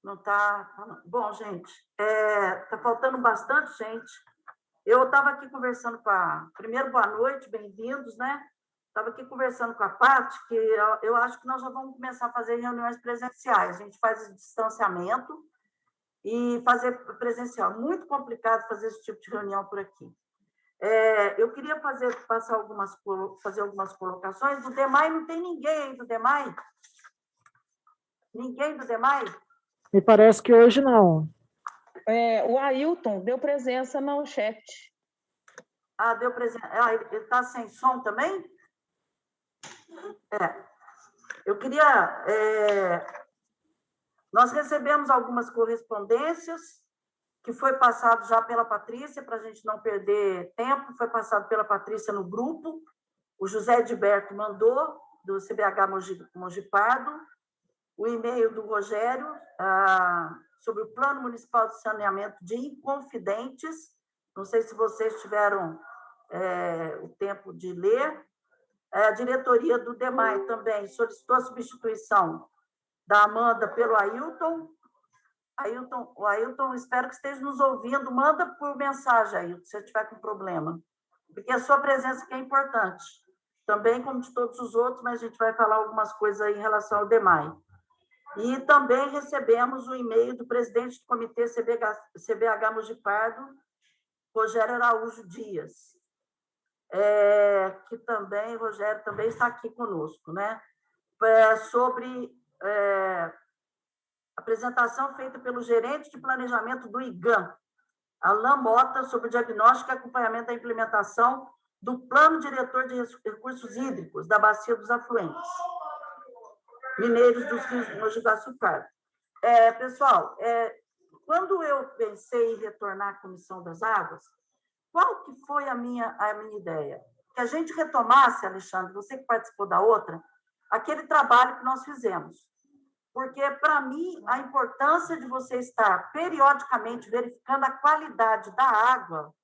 Não está. Bom, gente, está faltando bastante gente. Eu estava aqui conversando com a. Primeiro, boa noite, bem-vindos, né? Estava aqui conversando com a Paty, que eu acho que nós já vamos começar a fazer reuniões presenciais. A gente faz esse distanciamento e fazer presencial. Muito complicado fazer esse tipo de reunião por aqui. Eu queria fazer algumas colocações. Do DEMAI, não tem ninguém aí do DEMAI? Ninguém do DEMAI? Me parece que hoje não. O Ailton deu presença no chat. Deu presença. Ele está sem som também? Eu queria... Nós recebemos algumas correspondências que foi passado já pela Patrícia, para a gente não perder tempo, foi passado pela Patrícia no grupo. O José Edberto mandou, do CBH Mogi Pardo, o e-mail do Rogério sobre o Plano Municipal de Saneamento de Inconfidentes. Não sei se vocês tiveram o tempo de ler. A diretoria do DEMAI também solicitou a substituição da Amanda pelo Ailton. O Ailton, espero que esteja nos ouvindo. Manda por mensagem, Ailton, se você tiver com problema, porque a sua presença aqui é importante, também como de todos os outros, mas a gente vai falar algumas coisas aí em relação ao DEMAI. E também recebemos o e-mail do presidente do Comitê CBH Mogi Pardo, Rogério Araújo Dias, que também, Rogério, também está aqui conosco, né? Sobre apresentação feita pelo gerente de planejamento do IGAM, Alain Mota, sobre o diagnóstico e acompanhamento da implementação do Plano Diretor de Recursos Hídricos da Bacia dos Afluentes Mineiros dos Rios de Mogi Guaçu Pardo. Pessoal, quando eu pensei em retornar à Comissão das Águas, qual que foi a minha ideia? Que a gente retomasse, Alexandre, você que participou da outra, aquele trabalho que nós fizemos. Porque, para mim, a importância de você estar periodicamente verificando a qualidade da água,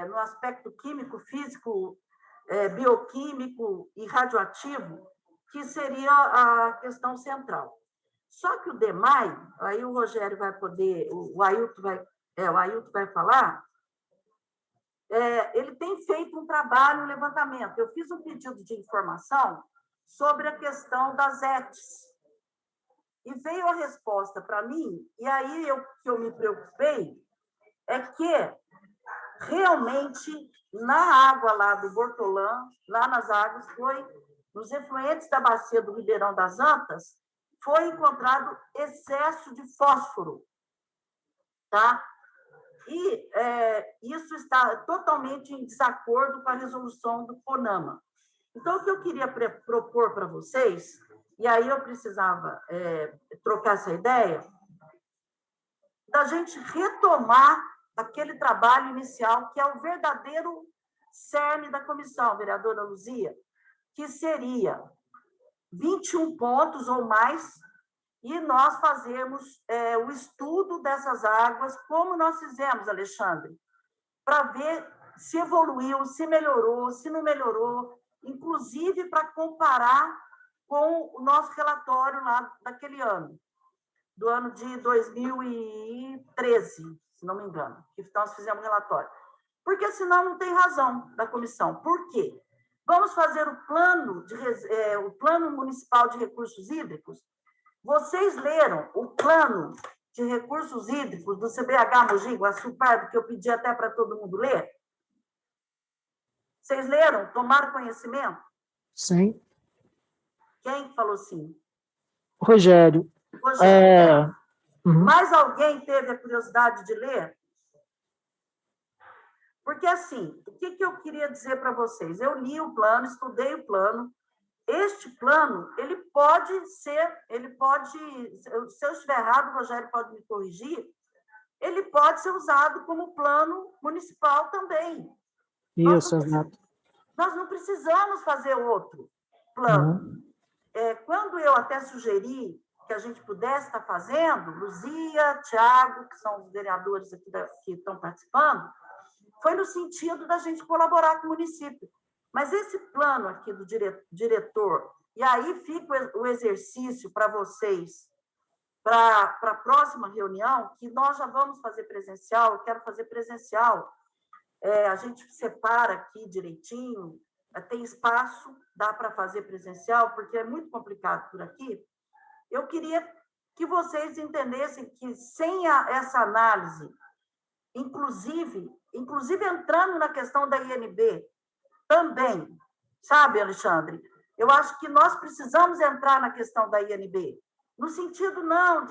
no aspecto químico, físico, bioquímico e radioativo, que seria a questão central. Só que o DEMAI, aí o Rogério vai poder, o Ailton vai falar, ele tem feito um trabalho, um levantamento. Eu fiz um pedido de informação sobre a questão das ETs. E veio a resposta para mim, e aí que eu me preocupei, é que realmente na água lá do Bortolã, lá nas águas, nos efluentes da bacia do Ribeirão das Antas, foi encontrado excesso de fósforo, tá? E isso está totalmente em desacordo com a resolução do CONAMA. Então, o que eu queria propor para vocês, e aí eu precisava trocar essa ideia, da gente retomar aquele trabalho inicial, que é o verdadeiro cerne da comissão, vereadora Luzia, que seria 21 pontos ou mais, e nós fazermos o estudo dessas águas, como nós fizemos, Alexandre, para ver se evoluiu, se melhorou, se não melhorou, inclusive para comparar com o nosso relatório lá daquele ano, do ano de 2013, se não me engano, que nós fizemos relatório. Porque senão não tem razão da comissão. Por quê? Vamos fazer o plano municipal de recursos hídricos. Vocês leram o plano de recursos hídricos do CBH Mogi Guaçu Pardo, que eu pedi até para todo mundo ler? Vocês leram? Tomaram conhecimento? Sim. Quem falou sim? Rogério. Mais alguém teve a curiosidade de ler? Porque, assim, o que eu queria dizer para vocês? Eu li o plano, estudei o plano. Este plano, ele pode, se eu estiver errado, o Rogério pode me corrigir, ele pode ser usado como plano municipal também. Isso, exato. Nós não precisamos fazer outro plano. Quando eu até sugeri que a gente pudesse estar fazendo, Luzia, Tiago, que são os vereadores aqui que estão participando, foi no sentido da gente colaborar com o município. Mas esse plano aqui do diretor, e aí fica o exercício para vocês para a próxima reunião, que nós já vamos fazer presencial, eu quero fazer presencial. A gente separa aqui direitinho, tem espaço, dá para fazer presencial, porque é muito complicado por aqui. Eu queria que vocês entendessem que sem essa análise, inclusive entrando na questão da INB também, sabe, Alexandre? Eu acho que nós precisamos entrar na questão da INB, no sentido não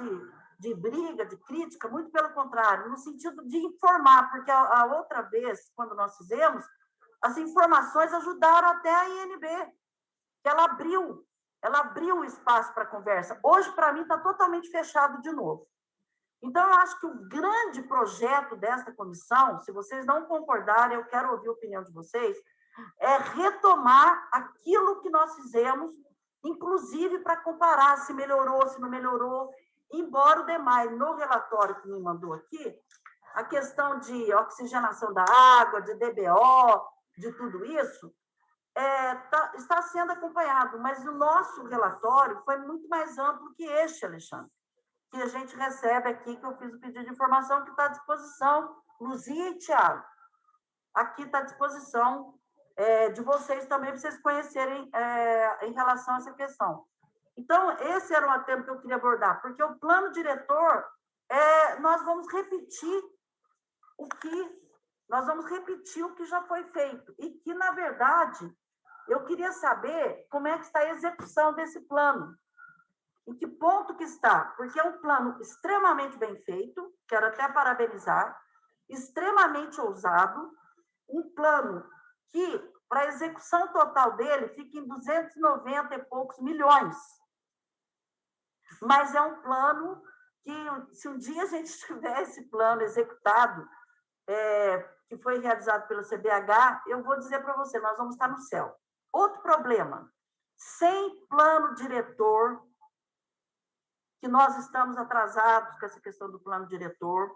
de briga, de crítica, muito pelo contrário, no sentido de informar, porque a outra vez, quando nós fizemos, as informações ajudaram até a INB, que ela abriu o espaço para conversa. Hoje, para mim, está totalmente fechado de novo. Então, eu acho que o grande projeto desta comissão, se vocês não concordarem, eu quero ouvir a opinião de vocês, é retomar aquilo que nós fizemos, inclusive para comparar se melhorou, se não melhorou, embora o demais, no relatório que me mandou aqui, a questão de oxigenação da água, de DBO, de tudo isso, está sendo acompanhado, mas o nosso relatório foi muito mais amplo que este, Alexandre, que a gente recebe aqui, que eu fiz o pedido de informação, que está à disposição, Luzia e Tiago. Aqui está à disposição de vocês também, para vocês conhecerem em relação a essa questão. Então, esse era um tema que eu queria abordar, porque o plano diretor, nós vamos repetir o que já foi feito, e que, na verdade, eu queria saber como é que está a execução desse plano, em que ponto que está, porque é um plano extremamente bem feito, quero até parabenizar, extremamente ousado, um plano que, para a execução total dele, fica em 290 e poucos milhões. Mas é um plano que, se um dia a gente tiver esse plano executado, que foi realizado pelo CBH, eu vou dizer para você, nós vamos estar no céu. Outro problema, sem plano diretor, que nós estamos atrasados com essa questão do plano diretor,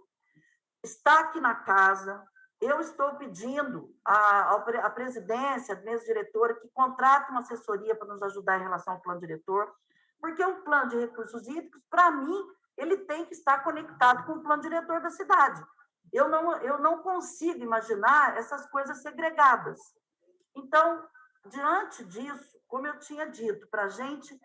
está aqui na casa, eu estou pedindo à presidência, à mesa diretora, que contrate uma assessoria para nos ajudar em relação ao plano diretor, porque o plano de recursos hídricos, para mim, ele tem que estar conectado com o plano diretor da cidade. Eu não consigo imaginar essas coisas segregadas. Então, diante disso, como eu tinha dito, para a gente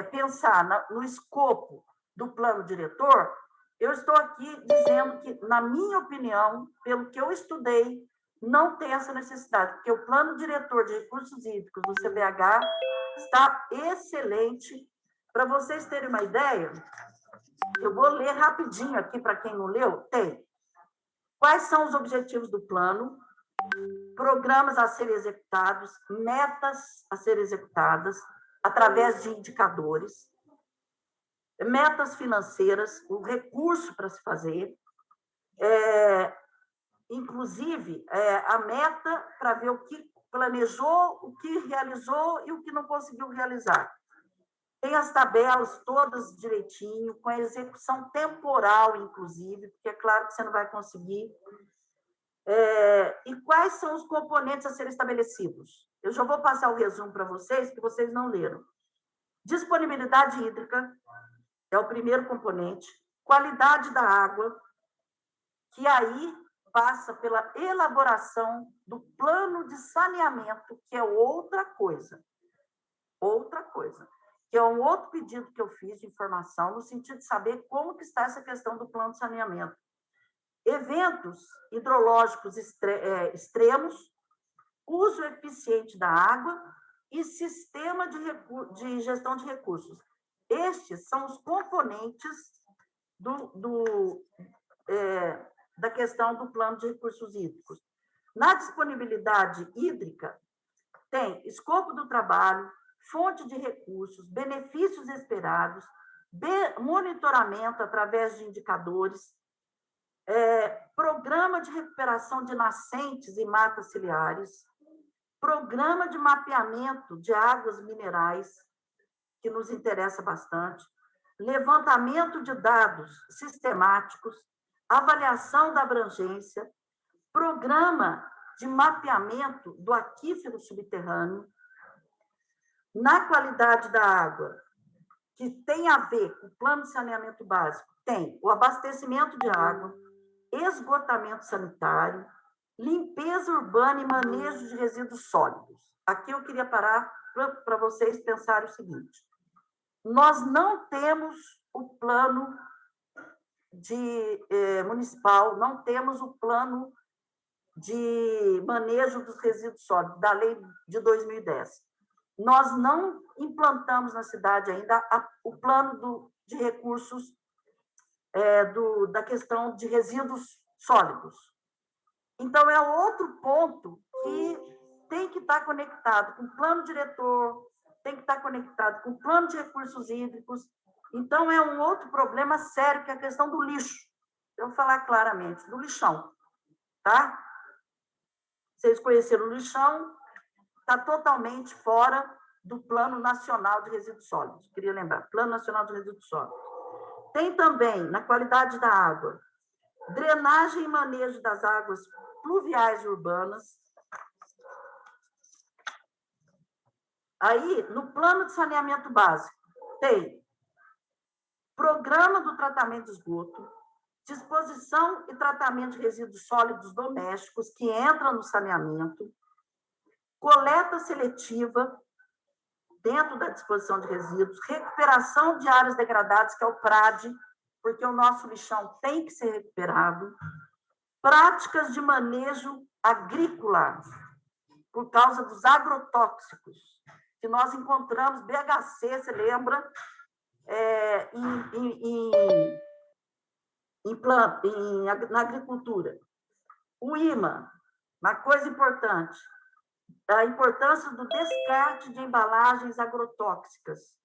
pensar no escopo do plano diretor, eu estou aqui dizendo que, na minha opinião, pelo que eu estudei, não tem essa necessidade, porque o plano diretor de recursos hídricos do CBH está excelente. Para vocês terem uma ideia, eu vou ler rapidinho aqui para quem não leu. Tem quais são os objetivos do plano, programas a serem executados, metas a serem executadas através de indicadores, metas financeiras, o recurso para se fazer, inclusive a meta para ver o que planejou, o que realizou e o que não conseguiu realizar. Tem as tabelas todas direitinho, com a execução temporal, inclusive, porque é claro que você não vai conseguir. E quais são os componentes a serem estabelecidos? Eu já vou passar o resumo para vocês, que vocês não leram. Disponibilidade hídrica é o primeiro componente. Qualidade da água, que aí passa pela elaboração do plano de saneamento, que é outra coisa. Outra coisa. Que é um outro pedido que eu fiz de informação, no sentido de saber como que está essa questão do plano de saneamento. Eventos hidrológicos extremos, uso eficiente da água e sistema de gestão de recursos. Estes são os componentes da questão do plano de recursos hídricos. Na disponibilidade hídrica, tem escopo do trabalho, fonte de recursos, benefícios esperados, monitoramento através de indicadores, programa de recuperação de nascentes e matas ciliares, programa de mapeamento de águas minerais, que nos interessa bastante, levantamento de dados sistemáticos, avaliação da abrangência, programa de mapeamento do aquífero subterrâneo, na qualidade da água, que tem a ver com o plano de saneamento básico, tem o abastecimento de água, esgotamento sanitário, limpeza urbana e manejo de resíduos sólidos. Aqui eu queria parar para vocês pensarem o seguinte: nós não temos o plano municipal, não temos o plano de manejo dos resíduos sólidos, da lei de 2010. Nós não implantamos na cidade ainda o plano de recursos da questão de resíduos sólidos. Então, é outro ponto que tem que estar conectado com o plano diretor, tem que estar conectado com o plano de recursos hídricos. Então, é um outro problema sério, que é a questão do lixo. Eu vou falar claramente, do lixão. Tá? Vocês conheceram o lixão, está totalmente fora do Plano Nacional de Resíduos Sólidos. Queria lembrar, Plano Nacional de Resíduos Sólidos. Tem também, na qualidade da água, drenagem e manejo das águas pluviais urbanas. Aí, no plano de saneamento básico, tem programa do tratamento de esgoto, disposição e tratamento de resíduos sólidos domésticos que entram no saneamento, coleta seletiva dentro da disposição de resíduos, recuperação de áreas degradadas, que é o PRAD, porque o nosso lixão tem que ser recuperado, práticas de manejo agrícola, por causa dos agrotóxicos, que nós encontramos, BHC, você lembra, na agricultura. O IMA, uma coisa importante, a importância do descarte de embalagens agrotóxicas.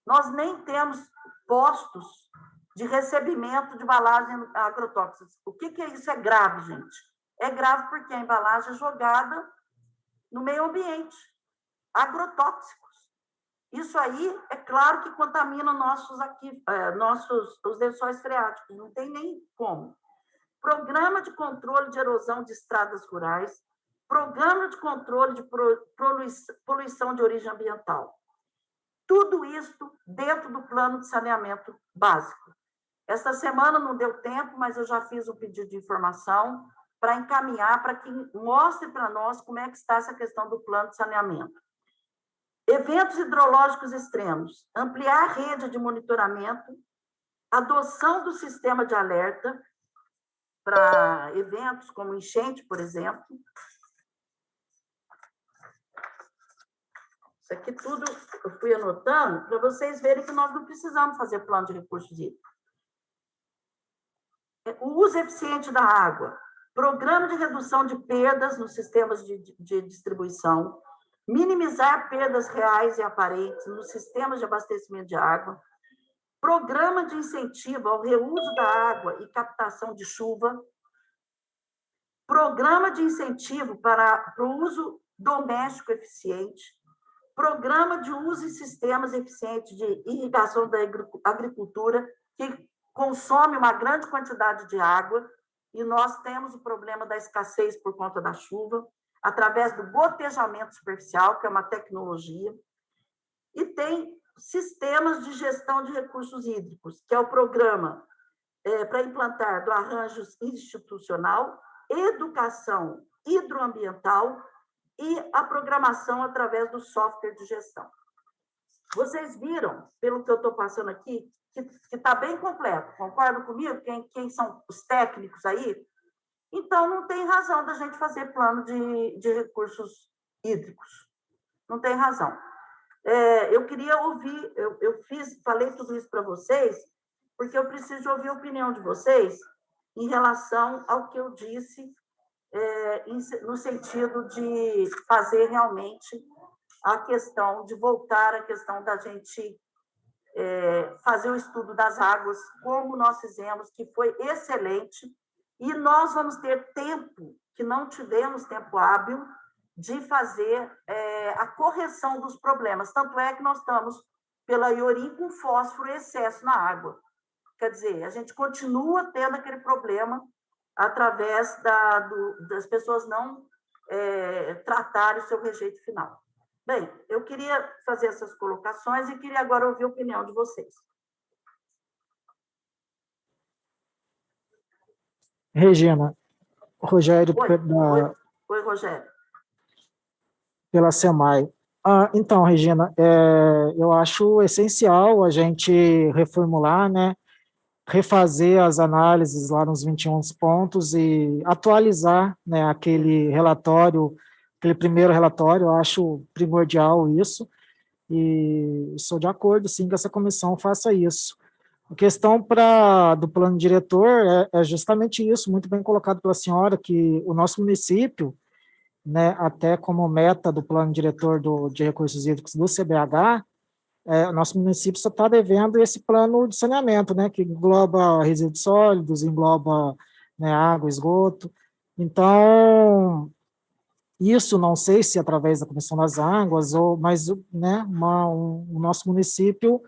Nós nem temos postos de recebimento de embalagens agrotóxicas. O que é isso? É grave, gente. É grave porque a embalagem é jogada no meio ambiente. Agrotóxicos. Isso aí, é claro que contamina os lençóis freáticos, não tem nem como. Programa de controle de erosão de estradas rurais, programa de controle de poluição de origem ambiental. Tudo isso dentro do plano de saneamento básico. Esta semana não deu tempo, mas eu já fiz um pedido de informação para encaminhar, para que mostre para nós como é que está essa questão do plano de saneamento. Eventos hidrológicos extremos, ampliar a rede de monitoramento, adoção do sistema de alerta para eventos como enchente, por exemplo. Isso aqui tudo eu fui anotando para vocês verem que nós não precisamos fazer plano de recursos hídricos. O uso eficiente da água, programa de redução de perdas nos sistemas de distribuição, minimizar perdas reais e aparentes nos sistemas de abastecimento de água, programa de incentivo ao reuso da água e captação de chuva, programa de incentivo para o uso doméstico eficiente, programa de uso em sistemas eficientes de irrigação da agricultura, que consome uma grande quantidade de água, e nós temos o problema da escassez por conta da chuva, através do gotejamento superficial, que é uma tecnologia, e tem sistemas de gestão de recursos hídricos, que é o programa para implantar do arranjo institucional, educação hidroambiental e a programação através do software de gestão. Vocês viram, pelo que eu estou passando aqui, que está bem completo. Concordam comigo? Quem são os técnicos aí? Então, não tem razão da gente fazer plano de recursos hídricos. Não tem razão. Eu queria ouvir, falei tudo isso para vocês, porque eu preciso de ouvir a opinião de vocês em relação ao que eu disse, no sentido de fazer realmente a questão, de voltar à questão da gente fazer o estudo das águas, como nós fizemos, que foi excelente, e nós vamos ter tempo, que não tivemos tempo hábil, de fazer a correção dos problemas. Tanto é que nós estamos, pela Iorim, com fósforo e excesso na água. Quer dizer, a gente continua tendo aquele problema através das pessoas não tratarem o seu rejeito final. Bem, eu queria fazer essas colocações e queria agora ouvir a opinião de vocês. Regina, Rogério, Oi, Rogério. pela SEMAI. Então, Regina, eu acho essencial a gente reformular, né, refazer as análises lá nos 21 pontos e atualizar, né, aquele relatório, aquele primeiro relatório, eu acho primordial isso, e sou de acordo, sim, que essa comissão faça isso. A questão do plano diretor é justamente isso, muito bem colocado pela senhora, que o nosso município, né, até como meta do plano diretor de recursos hídricos do CBH, o nosso município só está devendo esse plano de saneamento, né, que engloba resíduos sólidos, engloba, né, água, esgoto. Então, isso não sei se através da Comissão das Águas, mas né, o nosso município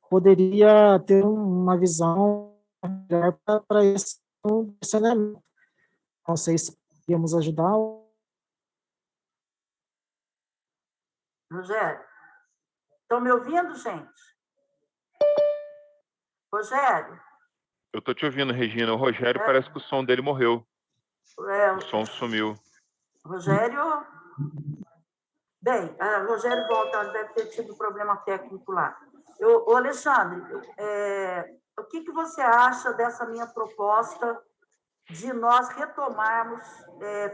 poderia ter uma visão melhor para esse saneamento. Não sei se podemos ajudar. Rogério, estão me ouvindo, gente? Rogério? Eu estou te ouvindo, Regina. O Rogério parece que o som dele morreu. O som sumiu. Rogério? Bem, Rogério volta, deve ter tido problema técnico lá. Alexandre, o que você acha dessa minha proposta de nós retomarmos,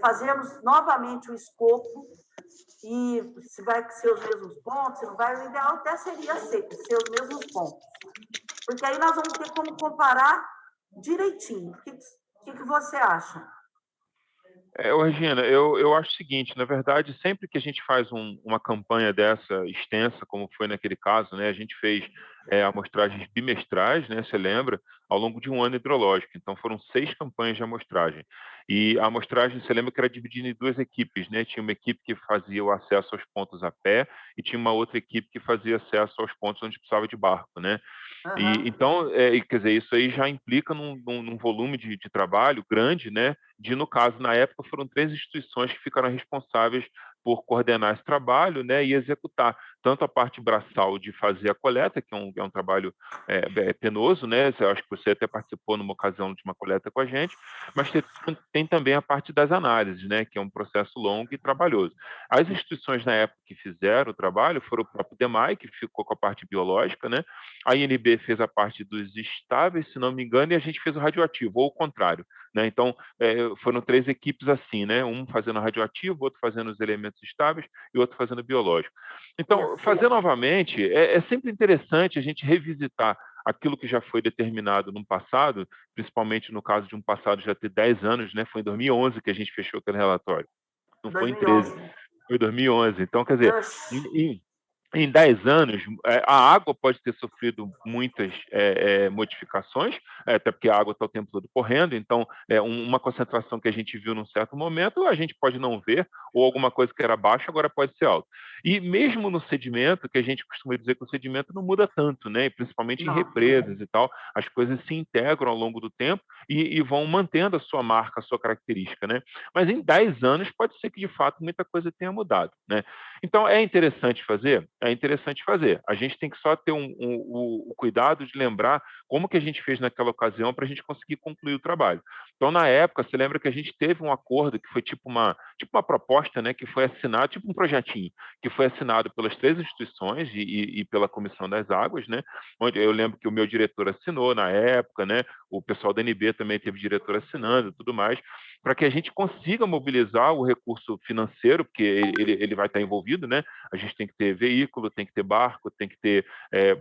fazermos novamente o escopo e se vai ser os mesmos pontos, se não vai, o ideal até seria ser os mesmos pontos. Porque aí nós vamos ter como comparar direitinho. O que você acha? Regina, eu acho o seguinte, na verdade, sempre que a gente faz uma campanha dessa extensa, como foi naquele caso, né, a gente fez amostragens bimestrais, né, você lembra, ao longo de um ano hidrológico. Então, foram 6 campanhas de amostragem. E a amostragem, você lembra que era dividida em 2 equipes, né? Tinha uma equipe que fazia o acesso aos pontos a pé e tinha uma outra equipe que fazia acesso aos pontos onde precisava de barco, né? Uhum. Então, quer dizer, isso aí já implica num volume de trabalho grande, né? No caso, na época, foram 3 instituições que ficaram responsáveis por coordenar esse trabalho, né, e executar tanto a parte braçal de fazer a coleta, que é um trabalho penoso, né? Eu acho que você até participou numa ocasião de uma coleta com a gente, mas tem também a parte das análises, né, que é um processo longo e trabalhoso. As instituições na época que fizeram o trabalho foram o próprio DEMAI, que ficou com a parte biológica, né? A INB fez a parte dos estáveis, se não me engano, e a gente fez o radioativo, ou o contrário, né? Então, foram 3 equipes assim, né? Um fazendo radioativo, outro fazendo os elementos estáveis e outro fazendo biológico. Então, fazer novamente é sempre interessante a gente revisitar aquilo que já foi determinado no passado, principalmente no caso de um passado já ter 10 anos, né? Foi em 2011 que a gente fechou aquele relatório. Não 2011. Foi em 13, foi em 2011. Então, quer dizer, em 10 anos, a água pode ter sofrido muitas modificações, até porque a água está o tempo todo correndo, então uma concentração que a gente viu num certo momento, a gente pode não ver, ou alguma coisa que era baixa agora pode ser alta. E mesmo no sedimento, que a gente costuma dizer que o sedimento não muda tanto, né? E principalmente em represas e tal, as coisas se integram ao longo do tempo e vão mantendo a sua marca, a sua característica, né? Mas em 10 anos pode ser que de fato muita coisa tenha mudado, né? Então é interessante fazer? É interessante fazer. A gente tem que só ter o cuidado de lembrar como que a gente fez naquela ocasião para a gente conseguir concluir o trabalho. Então, na época, você lembra que a gente teve um acordo que foi tipo uma proposta, né, que foi assinado, tipo um projetinho, que foi assinado pelas 3 instituições e pela Comissão das Águas, né, onde eu lembro que o meu diretor assinou na época, né, o pessoal da NB também teve diretor assinando e tudo mais, para que a gente consiga mobilizar o recurso financeiro, porque ele vai estar envolvido, né? A gente tem que ter veículo, tem que ter barco, tem que ter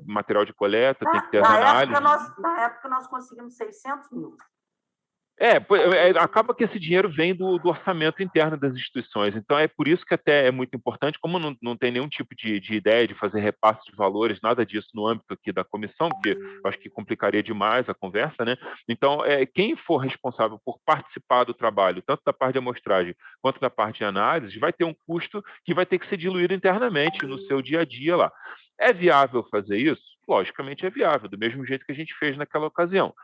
material de coleta, tem que ter as análises. Na época, nós conseguimos 600 mil. Acaba que esse dinheiro vem do orçamento interno das instituições. Então, é por isso que até é muito importante, como não tem nenhum tipo de ideia de fazer repasse de valores, nada disso no âmbito aqui da comissão, porque eu acho que complicaria demais a conversa, né? Então, quem for responsável por participar do trabalho, tanto da parte de amostragem quanto da parte de análise, vai ter um custo que vai ter que ser diluído internamente no seu dia a dia lá. É viável fazer isso? Logicamente é viável, do mesmo jeito que a gente fez naquela ocasião.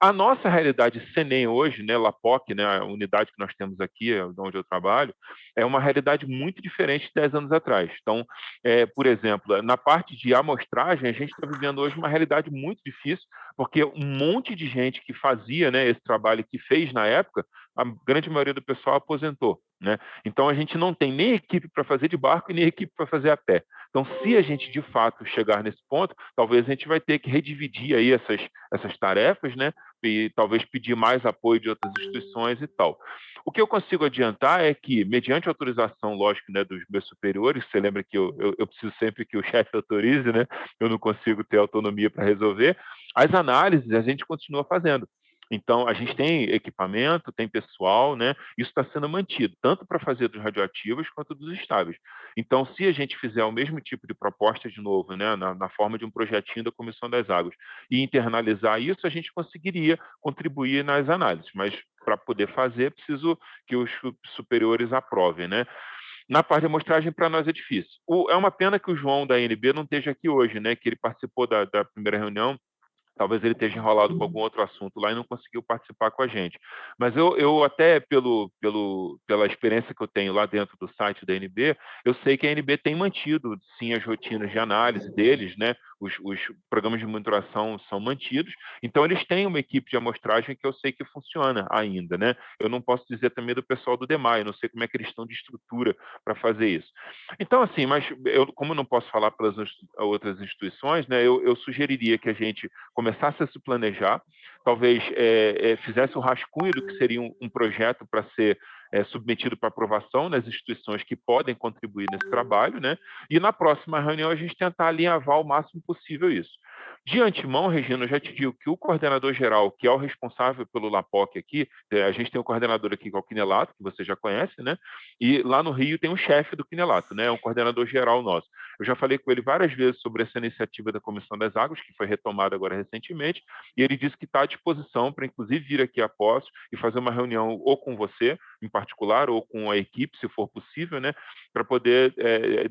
A nossa realidade CENEM hoje, né, LAPOC, né, a unidade que nós temos aqui, onde eu trabalho, é uma realidade muito diferente de 10 anos atrás. Então, por exemplo, na parte de amostragem, a gente está vivendo hoje uma realidade muito difícil, porque um monte de gente que fazia, né, esse trabalho que fez na época, a grande maioria do pessoal aposentou, né? Então, a gente não tem nem equipe para fazer de barco e nem equipe para fazer a pé. Então, se a gente, de fato, chegar nesse ponto, talvez a gente vai ter que redividir aí essas tarefas, né? E talvez pedir mais apoio de outras instituições e tal. O que eu consigo adiantar é que, mediante autorização, lógico, né, dos meus superiores, você lembra que eu preciso sempre que o chefe autorize, né? Eu não consigo ter autonomia para resolver, as análises a gente continua fazendo. Então, a gente tem equipamento, tem pessoal, né? Isso está sendo mantido, tanto para fazer dos radioativos quanto dos estáveis. Então, se a gente fizer o mesmo tipo de proposta de novo, né, na forma de um projetinho da Comissão das Águas, e internalizar isso, a gente conseguiria contribuir nas análises, mas para poder fazer, preciso que os superiores aprovem, né? Na parte de amostragem, para nós é difícil. É uma pena que o João da ANB não esteja aqui hoje, né? Que ele participou da primeira reunião. Talvez ele esteja enrolado com algum outro assunto lá e não conseguiu participar com a gente. Mas eu até, pela experiência que eu tenho lá dentro do site da ANB, eu sei que a ANB tem mantido, sim, as rotinas de análise deles, né? Os programas de monitoração são mantidos, então eles têm uma equipe de amostragem que eu sei que funciona ainda, né? Eu não posso dizer também do pessoal do DEMAI, não sei como é que eles estão de estrutura para fazer isso. Então, assim, mas como eu não posso falar pelas outras instituições, né? Eu sugeriria que a gente começasse a se planejar, talvez fizesse o rascunho do que seria um projeto para ser submetido para aprovação nas instituições que podem contribuir nesse trabalho, né? E na próxima reunião a gente tentar alinhavar o máximo possível isso. De antemão, Regina, eu já te digo que o coordenador geral, que é o responsável pelo LAPOC aqui, a gente tem um coordenador aqui que é o Quinelato, que você já conhece, né? E lá no Rio tem um chefe do Quinelato, né? Um coordenador geral nosso. Eu já falei com ele várias vezes sobre essa iniciativa da Comissão das Águas, que foi retomada agora recentemente, e ele disse que está à disposição para, inclusive, vir aqui a posse e fazer uma reunião ou com você, em particular, ou com a equipe, se for possível, né? Para poder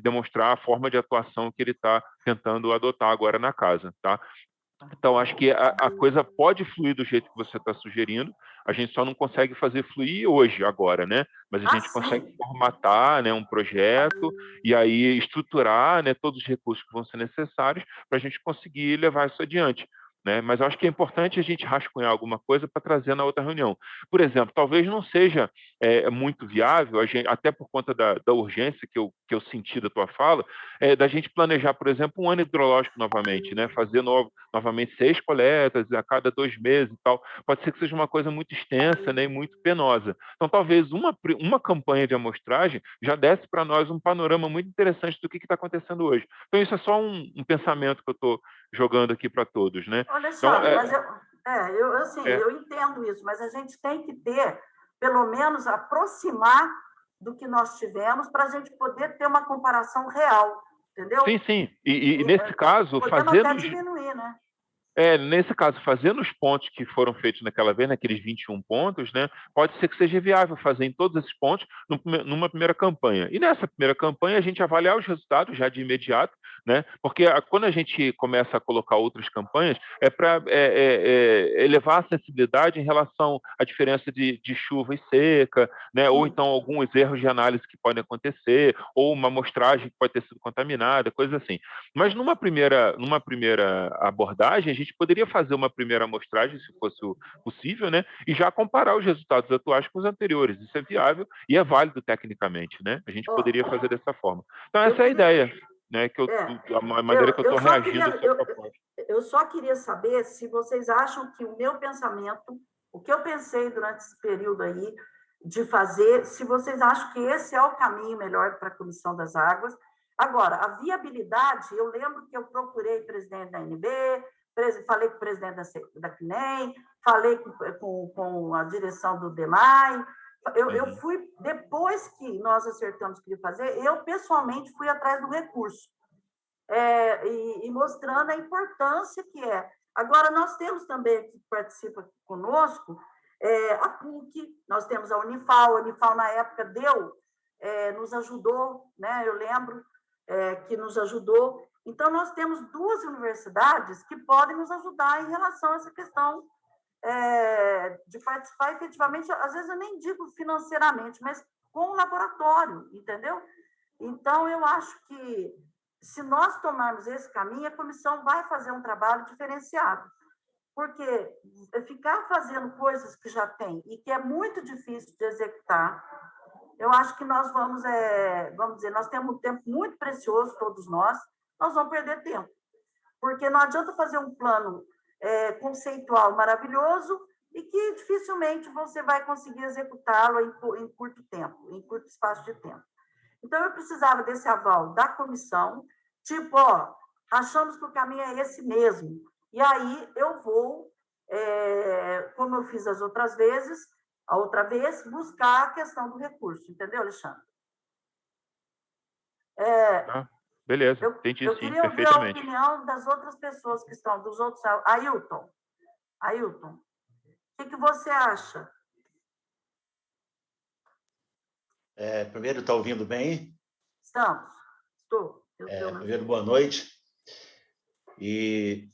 demonstrar a forma de atuação que ele está tentando adotar agora na casa, tá? Então, acho que a coisa pode fluir do jeito que você está sugerindo, a gente só não consegue fazer fluir hoje, agora, né? Mas a gente consegue formatar, né, um projeto e aí estruturar, né, todos os recursos que vão ser necessários para a gente conseguir levar isso adiante. Né? Mas eu acho que é importante a gente rascunhar alguma coisa para trazer na outra reunião. Por exemplo, talvez não seja muito viável, até por conta da urgência que eu senti da tua fala, da gente planejar, por exemplo, um ano hidrológico novamente, né? Fazer novamente 6 coletas a cada 2 meses e tal. Pode ser que seja uma coisa muito extensa, né, e muito penosa. Então, talvez uma campanha de amostragem já desse para nós um panorama muito interessante do que está acontecendo hoje. Então, isso é só um pensamento que eu estou jogando aqui para todos, né? Alexandre, então, mas eu entendo isso, mas a gente tem que ter, pelo menos, aproximar do que nós tivemos para a gente poder ter uma comparação real, entendeu? Sim. E nesse caso, podemos até diminuir, né? Nesse caso, fazendo os pontos que foram feitos naquela vez, naqueles 21 pontos, né, pode ser que seja viável fazer em todos esses pontos numa primeira campanha. E nessa primeira campanha, a gente avaliar os resultados já de imediato, né, porque quando a gente começa a colocar outras campanhas, é para elevar a sensibilidade em relação à diferença de chuva e seca, né, ou então alguns erros de análise que podem acontecer, ou uma amostragem que pode ter sido contaminada, coisas assim. Mas numa primeira abordagem, a gente poderia fazer uma primeira amostragem, se fosse possível, né? E já comparar os resultados atuais com os anteriores. Isso é viável e é válido tecnicamente, né? A gente poderia fazer dessa forma. Então, essa é a ideia, né? A maneira que eu estou reagindo à sua proposta. Eu só queria saber se vocês acham que o meu pensamento, o que eu pensei durante esse período aí, de fazer, se vocês acham que esse é o caminho melhor para a Comissão das Águas. Agora, a viabilidade, eu lembro que eu procurei o presidente da ANB, falei com o presidente da CNEM, falei com a direção do DEMAI. Eu fui, depois que nós acertamos o que ia fazer, eu pessoalmente fui atrás do recurso, e mostrando a importância que é. Agora, nós temos também, que participa conosco, a PUC, nós temos a Unifal na época nos ajudou, né? Eu lembro que nos ajudou. Então, nós temos 2 universidades que podem nos ajudar em relação a essa questão de participar efetivamente, às vezes eu nem digo financeiramente, mas com o laboratório, entendeu? Então, eu acho que, se nós tomarmos esse caminho, a comissão vai fazer um trabalho diferenciado, porque ficar fazendo coisas que já tem e que é muito difícil de executar, eu acho que nós vamos dizer, nós temos um tempo muito precioso, todos nós vamos perder tempo, porque não adianta fazer um plano conceitual maravilhoso e que dificilmente você vai conseguir executá-lo em curto tempo, em curto espaço de tempo. Então, eu precisava desse aval da comissão, tipo, achamos que o caminho é esse mesmo, e aí eu vou, como eu fiz a outra vez, buscar a questão do recurso, entendeu, Alexandre? Beleza, entendi eu sim, queria ouvir a perfeitamente. opinião das outras pessoas que estão, dos outros. Ailton, o que você acha? Primeiro, está ouvindo bem? Estou. Primeiro, boa noite. E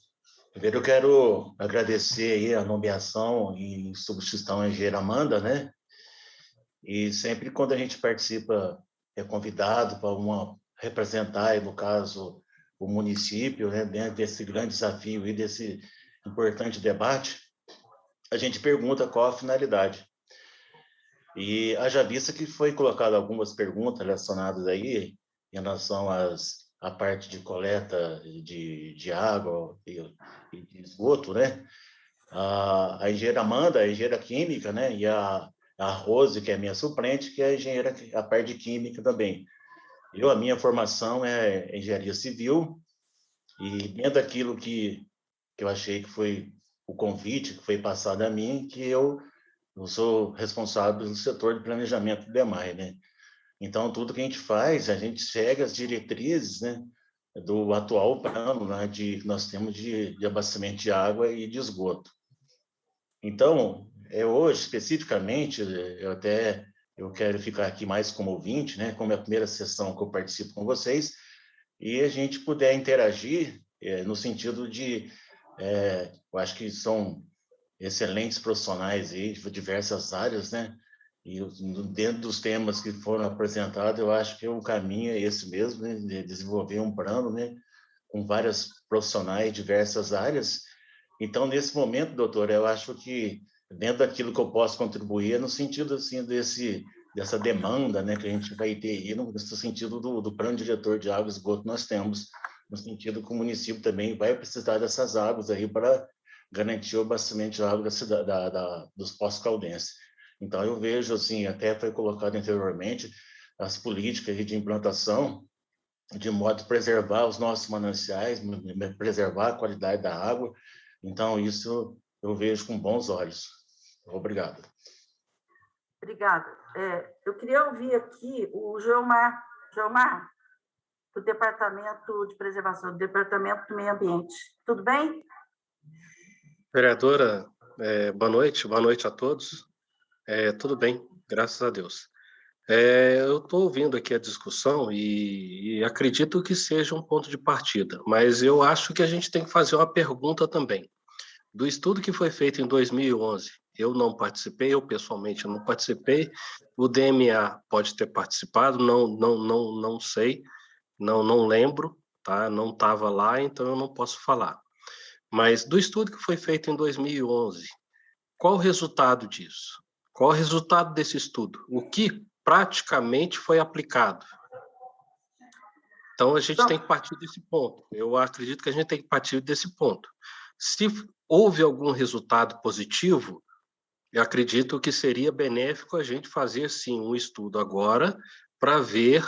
primeiro eu quero agradecer aí a nomeação em substituição à engenheira Amanda, né? E sempre quando a gente participa, é convidado para representar, no caso, o município, né, dentro desse grande desafio e desse importante debate, a gente pergunta qual a finalidade. E haja vista que foi colocado algumas perguntas relacionadas aí em relação à parte de coleta de água e de esgoto, né? A engenheira Amanda, a engenheira química, né? E a Rose, que é minha suplente, que é a parte de química também. A minha formação é engenharia civil, e dentro daquilo que eu achei que foi o convite que foi passado a mim, que eu sou responsável pelo setor de planejamento e demais, né? Então, tudo que a gente faz, a gente segue as diretrizes, né, do atual plano, né, que nós temos de abastecimento de água e de esgoto. Então, hoje, especificamente, eu quero ficar aqui mais como ouvinte, né, como é a primeira sessão que eu participo com vocês, e a gente puder interagir no sentido de, eu acho que são excelentes profissionais aí, de diversas áreas, né, e dentro dos temas que foram apresentados, eu acho que o caminho é esse mesmo, né, de desenvolver um plano, né, com vários profissionais de diversas áreas. Então, nesse momento, doutor, eu acho que dentro daquilo que eu posso contribuir, no sentido assim dessa demanda, né, que a gente vai ter aí, no sentido do plano diretor de água e esgoto nós temos, no sentido que o município também vai precisar dessas águas aí para garantir o abastecimento de água dos Poços Caldenses. Então, eu vejo, assim, até foi colocado anteriormente, as políticas de implantação, de modo a preservar os nossos mananciais, preservar a qualidade da água. Então, isso eu vejo com bons olhos. Obrigado. Obrigada. Eu queria ouvir aqui o Geomar, do Departamento de Preservação, do Departamento do Meio Ambiente. Tudo bem? Vereadora, boa noite a todos. Tudo bem, graças a Deus. Eu estou ouvindo aqui a discussão e acredito que seja um ponto de partida, mas eu acho que a gente tem que fazer uma pergunta também. Do estudo que foi feito em 2011, eu não participei, eu pessoalmente não participei, o DMA pode ter participado, não sei, não lembro, tá? Não estava lá, então eu não posso falar. Mas do estudo que foi feito em 2011, qual o resultado disso? Qual o resultado desse estudo? O que praticamente foi aplicado? Então, a gente tem que partir desse ponto. Eu acredito que a gente tem que partir desse ponto. Se houve algum resultado positivo, eu acredito que seria benéfico a gente fazer, sim, um estudo agora para ver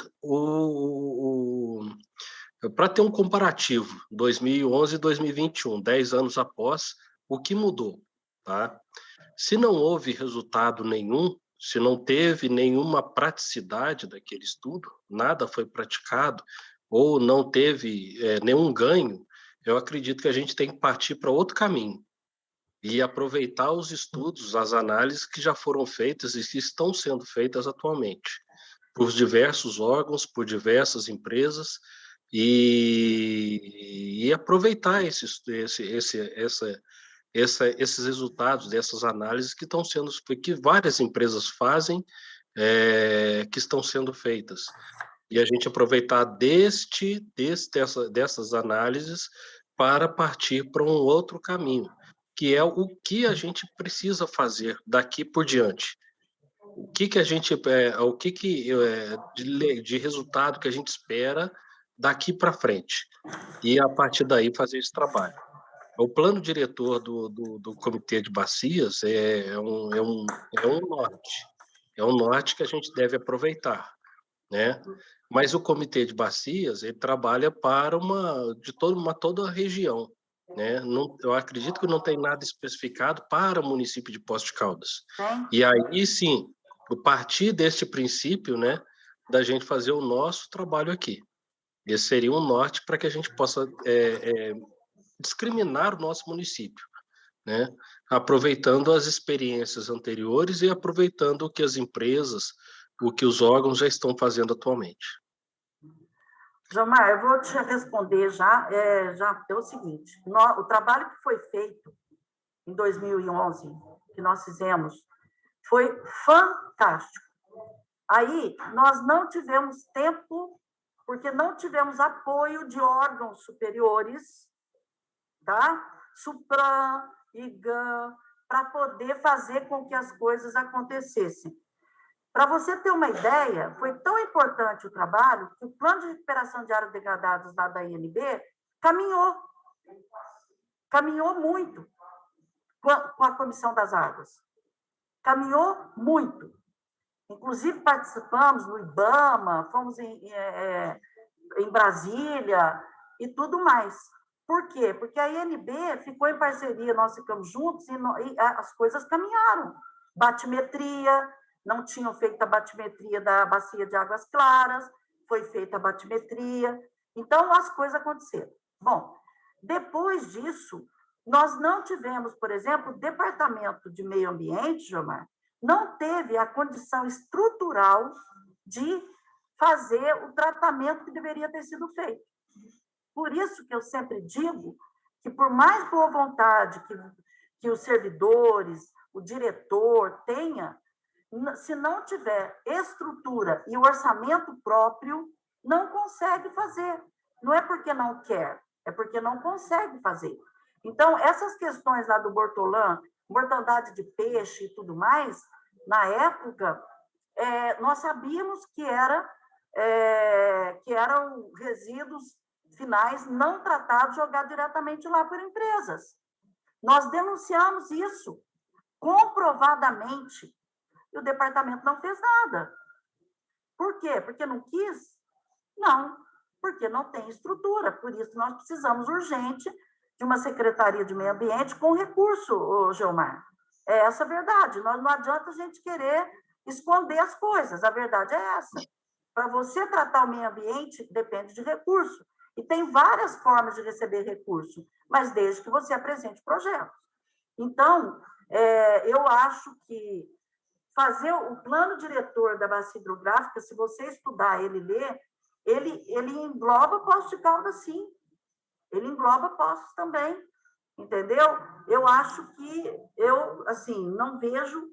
para ter um comparativo, 2011 e 2021, 10 anos após, o que mudou, tá? Se não houve resultado nenhum, se não teve nenhuma praticidade daquele estudo, nada foi praticado, ou não teve nenhum ganho, eu acredito que a gente tem que partir para outro caminho e aproveitar os estudos, as análises que já foram feitas e que estão sendo feitas atualmente, por diversos órgãos, por diversas empresas, e aproveitar esses resultados dessas análises que estão sendo, que várias empresas fazem, que estão sendo feitas. E a gente aproveitar dessas análises para partir para um outro caminho, que é o que a gente precisa fazer daqui por diante. O que a gente, de resultado que a gente espera daqui para frente. E, a partir daí, fazer esse trabalho. O plano diretor do Comitê de Bacias é um norte. É um norte que a gente deve aproveitar, né? Mas o Comitê de Bacias, ele trabalha para toda a região, né? Não, eu acredito que não tem nada especificado para o município de Poços de Caldas. E aí, sim, a partir deste princípio, né, da gente fazer o nosso trabalho aqui. Esse seria um norte para que a gente possa discriminar o nosso município, né? Aproveitando as experiências anteriores e aproveitando o que as empresas, o que os órgãos já estão fazendo atualmente. Gilmar, eu vou te responder já é o seguinte, o trabalho que foi feito em 2011, que nós fizemos, foi fantástico. Aí, nós não tivemos tempo, porque não tivemos apoio de órgãos superiores, tá? Supram, IGAM, para poder fazer com que as coisas acontecessem. Para você ter uma ideia, foi tão importante o trabalho que o plano de recuperação de áreas degradadas lá da INB caminhou muito com a Comissão das Águas. Caminhou muito. Inclusive, participamos no IBAMA, fomos em Brasília e tudo mais. Por quê? Porque a INB ficou em parceria, nós ficamos juntos e as coisas caminharam. Batimetria, não tinham feito a batimetria da bacia de Águas Claras, foi feita a batimetria, então as coisas aconteceram. Bom, depois disso, nós não tivemos, por exemplo, o Departamento de Meio Ambiente, Gilmar, não teve a condição estrutural de fazer o tratamento que deveria ter sido feito. Por isso que eu sempre digo que, por mais boa vontade que os servidores, o diretor tenha, se não tiver estrutura e o próprio, não consegue fazer. Não é porque não quer, é porque não consegue fazer. Então, essas questões lá do Bortolã, mortandade de peixe e tudo mais, na época, nós sabíamos que eram resíduos finais não tratados jogados diretamente lá por empresas. Nós denunciamos isso comprovadamente e o departamento não fez nada. Por quê? Porque não quis? Não, porque não tem estrutura. Por isso, nós precisamos urgente de uma Secretaria de Meio Ambiente com recurso, Gilmar. É essa a verdade. Não adianta a gente querer esconder as coisas. A verdade é essa. Para você tratar o meio ambiente, depende de recurso. E tem várias formas de receber recurso, mas desde que você apresente projetos. Então, eu acho que fazer o plano diretor da bacia hidrográfica, se você estudar ele e ler, ele engloba Poços de Caldas, sim. Ele engloba Poços também, entendeu? Eu acho que assim, não vejo,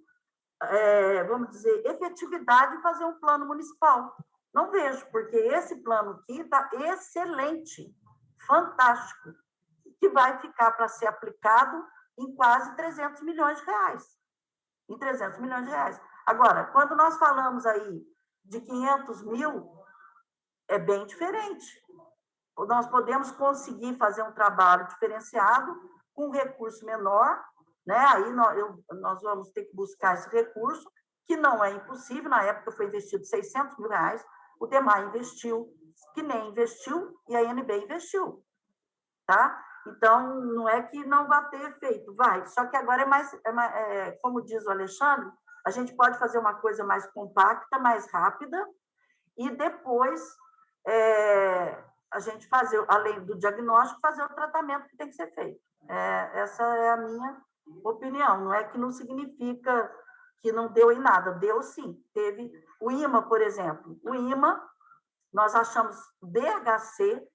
vamos dizer, efetividade em fazer um plano municipal. Não vejo, porque esse plano aqui está excelente, fantástico, que vai ficar para ser aplicado em quase 300 milhões de reais. Em 300 milhões de reais. Agora, quando nós falamos aí de 500 mil, é bem diferente. Nós podemos conseguir fazer um trabalho diferenciado com um recurso menor, né? Aí nós vamos ter que buscar esse recurso, que não é impossível. Na época foi investido 600 mil reais, o DEMAI investiu, que nem investiu, e a INB investiu, tá? Então, não é que não vai ter efeito, vai. Só que agora como diz o Alexandre, a gente pode fazer uma coisa mais compacta, mais rápida, e depois a gente fazer, além do diagnóstico, fazer o tratamento que tem que ser feito. Essa é a minha opinião. Não é que não significa que não deu em nada. Deu sim. Teve o IMA, por exemplo. O IMA, nós achamos DHC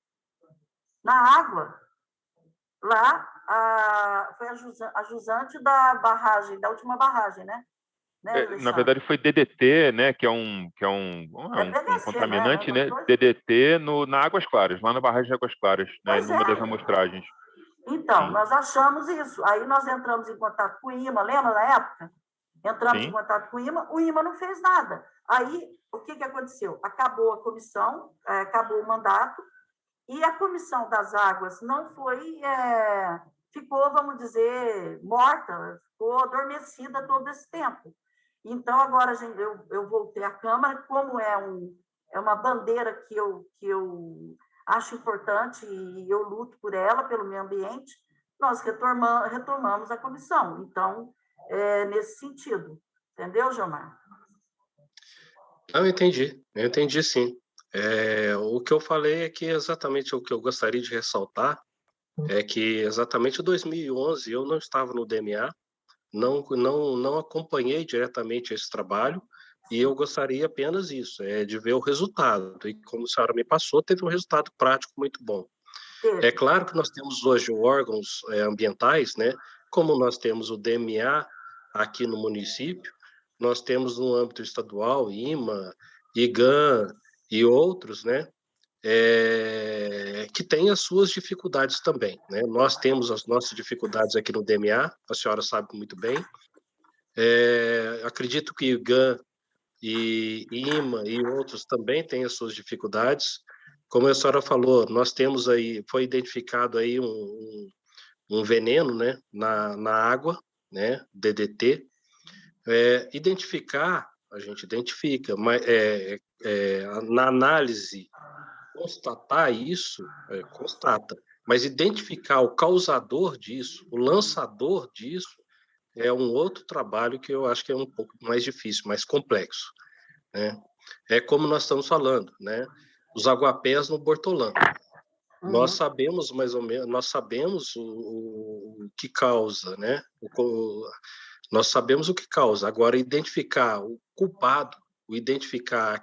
na água. lá, foi a jusante da barragem, da última barragem, né? Né, Na Alexandre? verdade, foi DDT, né, que é um PVC, contaminante, né? né, DDT na Águas Claras, lá na barragem de Águas Claras, né, Pois numa das é. amostragens. Então, Sim, nós achamos isso. Aí nós entramos em contato com o IMA, lembra na época? Entramos em sim. contato com o IMA não fez nada. Aí, o que aconteceu? Acabou a comissão, acabou o mandato, e a Comissão das Águas não foi, ficou, vamos dizer, morta, ficou adormecida todo esse tempo. Então, agora eu voltei à Câmara, como é uma bandeira que eu acho importante e eu luto por ela, pelo meio ambiente, nós retomamos a comissão. Então, nesse sentido. Entendeu, Gilmar? Eu entendi sim. O que eu falei é que exatamente o que eu gostaria de ressaltar é que exatamente em 2011 eu não estava no DMA, não acompanhei diretamente esse trabalho e eu gostaria apenas isso, de ver o resultado. E como a senhora me passou, teve um resultado prático muito bom. É Teve. claro que nós temos hoje órgãos ambientais, né? Como nós temos o DMA aqui no município, nós temos no âmbito estadual, IMA, IGAM e outros, né? Que tem as suas dificuldades também, né? Nós temos as nossas dificuldades aqui no DMA, a senhora sabe muito bem. Acredito que IGAM e IMA e outros também têm as suas dificuldades. Como a senhora falou, nós temos aí, foi identificado aí um veneno, né, na água, né, DDT. Identificar, a gente identifica, mas na análise, constatar isso, constata, mas identificar o causador disso, o lançador disso, é um outro trabalho que eu acho que é um pouco mais difícil, mais complexo, né? É como nós estamos falando, né? Os aguapés no Bortolã. Nós sabemos mais ou menos, nós sabemos o que causa, né? Nós sabemos o que causa. Agora, identificar o culpado, identificar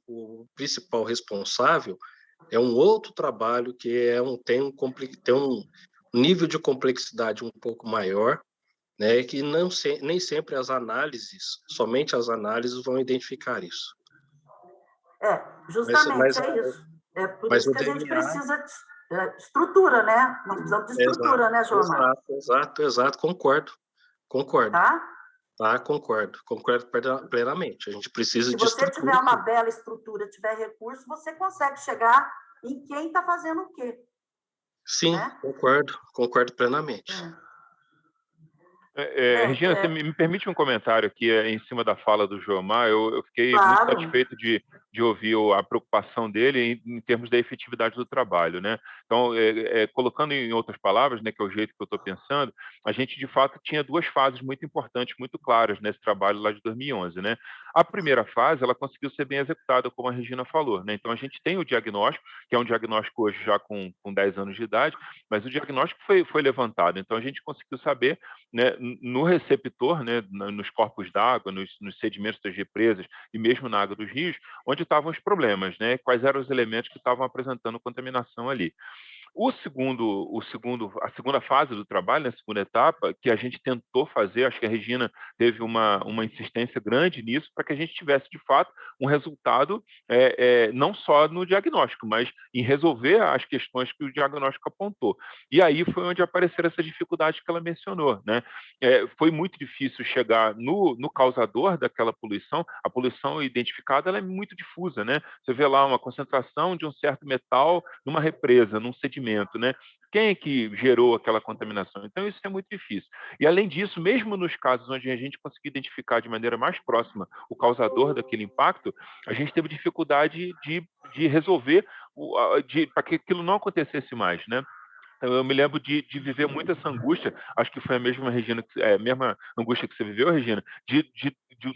o principal responsável, é um outro trabalho que tem um nível de complexidade um pouco maior, né? Que nem sempre somente as análises vão identificar isso. Mas, Justamente mas, é isso. É por mas isso o que a gente DNA. precisa de estrutura, né? Nós precisamos de estrutura, né, Gilmar? Exato, concordo, Tá? tá? Concordo plenamente. A gente E precisa se de você tiver estrutura, uma sim. bela estrutura, tiver recurso, você consegue chegar em quem está fazendo o quê, Sim, né? concordo plenamente. Regina, você me permite um comentário aqui em cima da fala do Jomar? Eu fiquei muito Claro. satisfeito de ouvir a preocupação dele em termos da efetividade do trabalho, né? Então, colocando em outras palavras, né, que é o jeito que eu estou pensando, a gente de fato tinha duas fases muito importantes, muito claras nesse trabalho lá de 2011, né? A primeira fase, ela conseguiu ser bem executada, como a Regina falou, né? Então, a gente tem o diagnóstico, que é um diagnóstico hoje já com 10 anos de idade, mas o diagnóstico foi levantado. Então, a gente conseguiu saber, né, no receptor, né, nos corpos d'água, nos sedimentos das represas e mesmo na água dos rios, onde estavam os problemas, né, quais eram os elementos que estavam apresentando contaminação ali. A segunda fase do trabalho, né, a segunda etapa, que a gente tentou fazer, acho que a Regina teve uma insistência grande nisso, para que a gente tivesse, de fato, um resultado não só no diagnóstico, mas em resolver as questões que o diagnóstico apontou. E aí foi onde apareceram essas dificuldades que ela mencionou, né? Foi muito difícil chegar no causador daquela poluição. A poluição identificada ela é muito difusa, né? Você vê lá uma concentração de um certo metal numa represa, num sedimento, né? Quem é que gerou aquela contaminação? Então, isso é muito difícil. E, além disso, mesmo nos casos onde a gente conseguiu identificar de maneira mais próxima o causador daquele impacto, a gente teve dificuldade de resolver para que aquilo não acontecesse mais, né? Então, eu me lembro de viver muito essa angústia, acho que foi a mesma, mesma angústia que você viveu, Regina,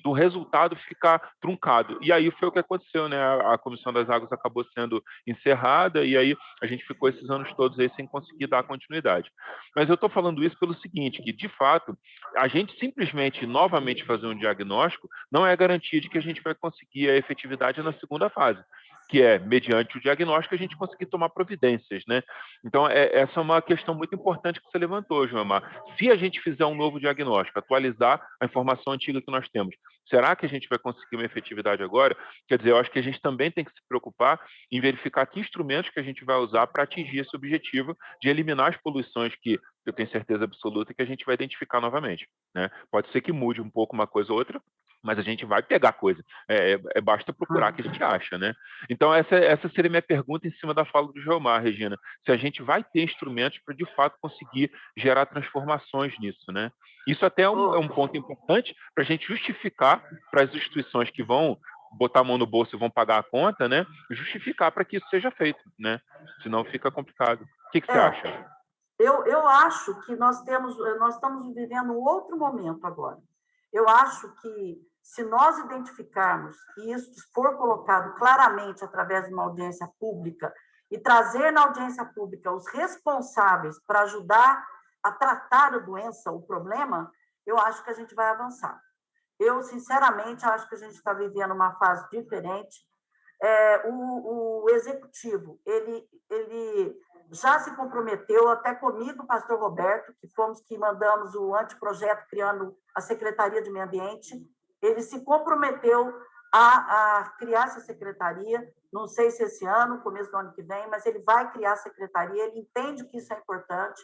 do resultado ficar truncado. E aí foi o que aconteceu, né? A Comissão das Águas acabou sendo encerrada e aí a gente ficou esses anos todos aí sem conseguir dar continuidade. Mas eu estou falando isso pelo seguinte, que de fato, a gente simplesmente novamente fazer um diagnóstico não é garantia de que a gente vai conseguir a efetividade na segunda fase. que é, mediante o diagnóstico, a gente conseguir tomar providências, né? Então, essa é uma questão muito importante que você levantou, Joelmar. Se a gente fizer um novo diagnóstico, atualizar a informação antiga que nós temos, será que a gente vai conseguir uma efetividade agora? Quer dizer, eu acho que a gente também tem que se preocupar em verificar que instrumentos que a gente vai usar para atingir esse objetivo de eliminar as poluições que eu tenho certeza absoluta que a gente vai identificar novamente, né? Pode ser que mude um pouco uma coisa ou outra, mas a gente vai pegar coisa. Basta procurar que a gente acha, né? Então, essa seria a minha pergunta em cima da fala do Joelmar, Regina. Se a gente vai ter instrumentos para, de fato, conseguir gerar transformações nisso, né? Isso até é um ponto importante para a gente justificar para as instituições que vão botar a mão no bolso e vão pagar a conta, né? Justificar para que isso seja feito, né? Senão fica complicado. O que você acha? Eu acho que nós estamos vivendo um outro momento agora. Eu acho que, se nós identificarmos que isso for colocado claramente através de uma audiência pública e trazer na audiência pública os responsáveis para ajudar a tratar a doença, o problema, eu acho que a gente vai avançar. Eu, sinceramente, acho que a gente está vivendo uma fase diferente. O executivo, ele já se comprometeu, até comigo, pastor Roberto, que mandamos o anteprojeto criando a Secretaria de Meio Ambiente, ele se comprometeu a criar essa secretaria, não sei se esse ano, começo do ano que vem, mas ele vai criar a secretaria, ele entende que isso é importante,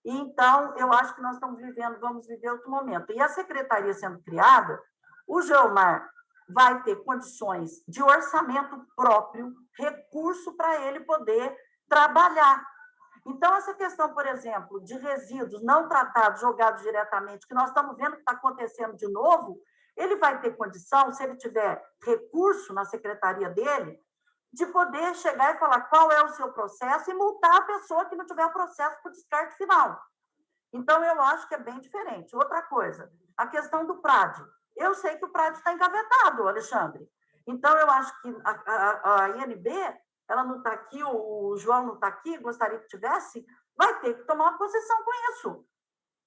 e então eu acho que nós vamos viver outro momento. E a secretaria sendo criada, o Joelmar vai ter condições de orçamento próprio, recurso para ele poder trabalhar. Então, essa questão, por exemplo, de resíduos não tratados, jogados diretamente, que nós estamos vendo que está acontecendo de novo, ele vai ter condição, se ele tiver recurso na secretaria dele, de poder chegar e falar qual é o seu processo e multar a pessoa que não tiver o processo para o descarte final. Então, eu acho que é bem diferente. Outra coisa, a questão do PRAD. Eu sei que o PRAD está engavetado, Alexandre. Então, eu acho que a INB, ela não está aqui, o João não está aqui, gostaria que tivesse, vai ter que tomar uma posição com isso.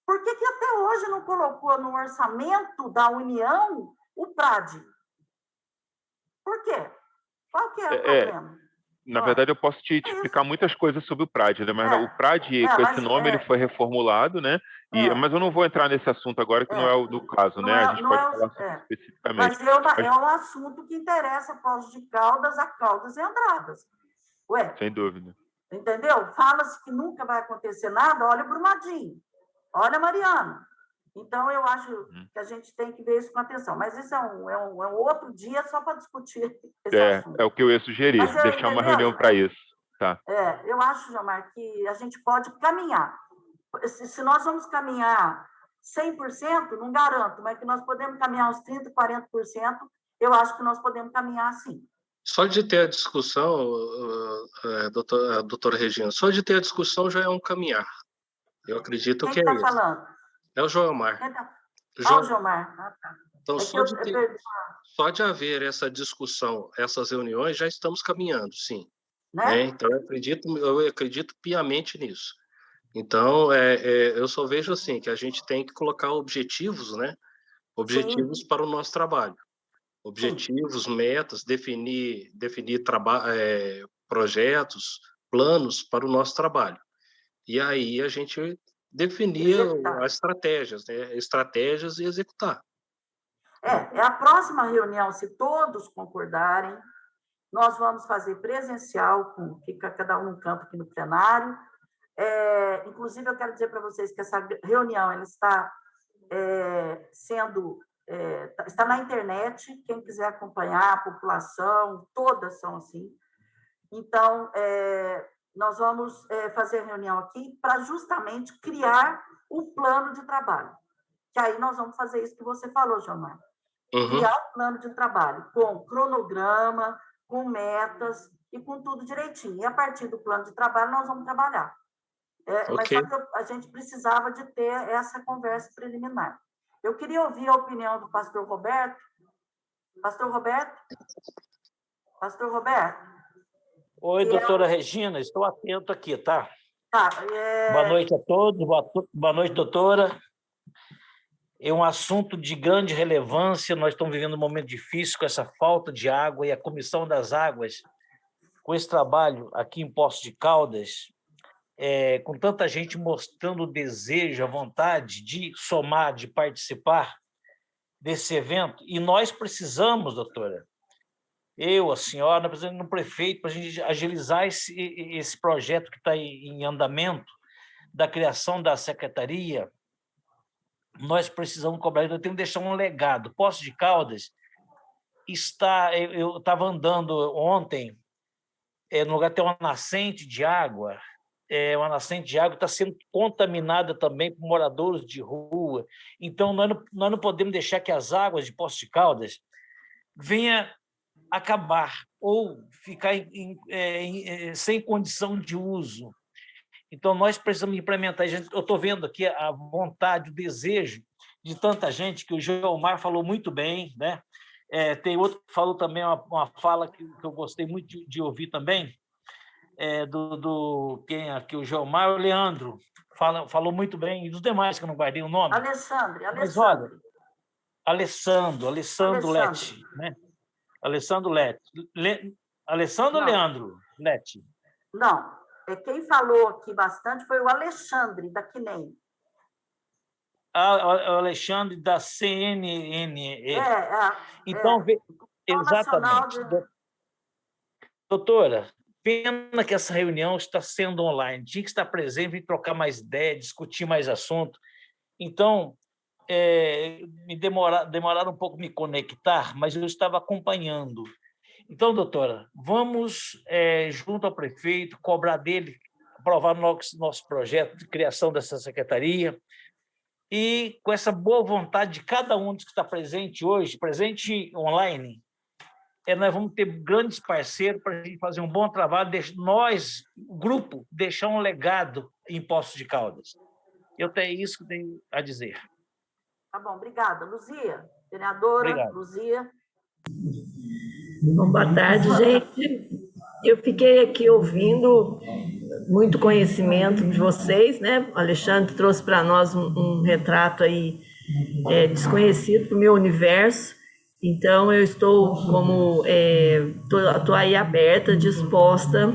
Por que até hoje não colocou no orçamento da União o PRAD? Por quê? Qual que é o problema? Na verdade, eu posso te explicar muitas coisas sobre o PRAD, né? Mas o PRAD, com esse nome, ele foi reformulado, né? Mas eu não vou entrar nesse assunto agora, que não é o do caso, né? A gente pode falar sobre especificamente. Mas é um assunto que interessa Poços de Caldas, a Caldas e Andradas. Sem dúvida. Entendeu? Fala-se que nunca vai acontecer nada, olha o Brumadinho, olha a Mariana. Então, eu acho que a gente tem que ver isso com atenção. Mas isso é um outro dia só para discutir esse assunto. É o que eu ia sugerir, deixar uma reunião para isso. Tá. Eu acho, Joelmar, que a gente pode caminhar. Se nós vamos caminhar 100%, não garanto, mas que nós podemos caminhar uns 30%, 40%, eu acho que nós podemos caminhar sim. Só de ter a discussão, doutora Regina, só de ter a discussão já é um caminhar. Eu acredito que é isso. Quem está falando? É o Joelmar. O Joelmar. Tá. Então, só de haver essa discussão, essas reuniões, já estamos caminhando, sim. Né? Então, eu acredito piamente nisso. Então, eu só vejo assim, que a gente tem que colocar objetivos, né? Objetivos sim. Para o nosso trabalho. Objetivos, sim. Metas, definir projetos, planos para o nosso trabalho. E aí a gente definir as estratégias, né? Estratégias e executar. A próxima reunião, se todos concordarem, nós vamos fazer presencial, fica cada um num canto aqui no plenário. Inclusive, eu quero dizer para vocês que essa reunião ela está está na internet, quem quiser acompanhar, a população, todas são assim. Então, nós vamos fazer a reunião aqui para justamente criar o plano de trabalho. Que aí nós vamos fazer isso que você falou, Joelmar. Criar o plano de trabalho com cronograma, com metas e com tudo direitinho. E a partir do plano de trabalho nós vamos trabalhar. Mas só que a gente precisava de ter essa conversa preliminar. Eu queria ouvir a opinião do pastor Roberto. Pastor Roberto? Pastor Roberto? Oi, doutora Regina, estou atento aqui, tá? Boa noite a todos, boa noite, doutora. É um assunto de grande relevância, nós estamos vivendo um momento difícil com essa falta de água e a Comissão das Águas com esse trabalho aqui em Poços de Caldas, com tanta gente mostrando o desejo, a vontade de somar, de participar desse evento. E nós precisamos, doutora, a senhora, nós precisamos de um prefeito para a gente agilizar esse projeto que está em andamento, da criação da secretaria. Nós precisamos cobrar, eu tenho que deixar um legado. Poços de Caldas eu estava andando ontem, no lugar tem uma nascente de água, uma nascente de água está sendo contaminada também por moradores de rua. Então, nós não podemos deixar que as águas de Poços de Caldas venham acabar ou ficar sem condição de uso. Então, nós precisamos implementar. Eu estou vendo aqui a vontade, o desejo de tanta gente, que o Geomar falou muito bem, né? Tem outro que falou também uma fala que eu gostei muito de ouvir também, quem aqui, o Geomar, o Leandro, falou muito bem, e dos demais que eu não guardei o nome. Alexandre. Mas, olha, Alessandro Letti, né? Alessandro Letti. Alessandro ou Leandro Letti? Não, quem falou aqui bastante foi o Alexandre, da CNEM. O Alexandre, da CNN. Então, exatamente. Doutora, pena que essa reunião está sendo online. Tinha que estar presente e trocar mais ideias, discutir mais assunto. Então, demoraram um pouco me conectar, mas eu estava acompanhando. Então, doutora, vamos, junto ao prefeito, cobrar dele, aprovar nosso projeto de criação dessa secretaria, e com essa boa vontade de cada um dos que está presente hoje, presente online, nós vamos ter grandes parceiros para a gente fazer um bom trabalho, nós, o grupo, deixar um legado em Poços de Caldas. Eu tenho isso que tenho a dizer. Tá bom, obrigada. Luzia, vereadora. Obrigado. Luzia. Bom, boa tarde, gente. Eu fiquei aqui ouvindo muito conhecimento de vocês, né? O Alexandre trouxe para nós um retrato aí desconhecido para o meu universo. Então, eu estou tô aí aberta, disposta,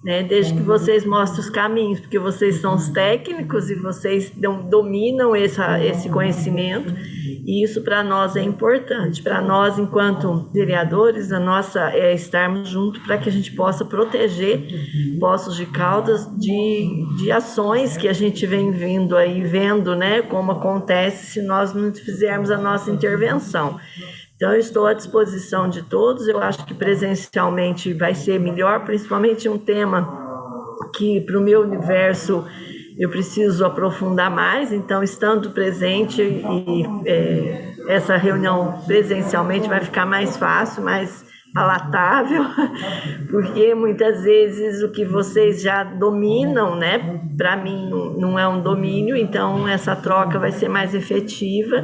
né? Desde que vocês mostrem os caminhos, porque vocês são os técnicos e vocês dominam esse conhecimento, e isso para nós é importante. Para nós, enquanto vereadores, a nossa é estarmos juntos para que a gente possa proteger Poços de Caldas de ações que a gente vem vendo, né, como acontece se nós não fizermos a nossa intervenção. Então, eu estou à disposição de todos. Eu acho que presencialmente vai ser melhor, principalmente um tema que, para o meu universo, eu preciso aprofundar mais. Então, estando presente, essa reunião presencialmente vai ficar mais fácil, mais palatável, porque muitas vezes o que vocês já dominam, né, para mim não é um domínio, então essa troca vai ser mais efetiva,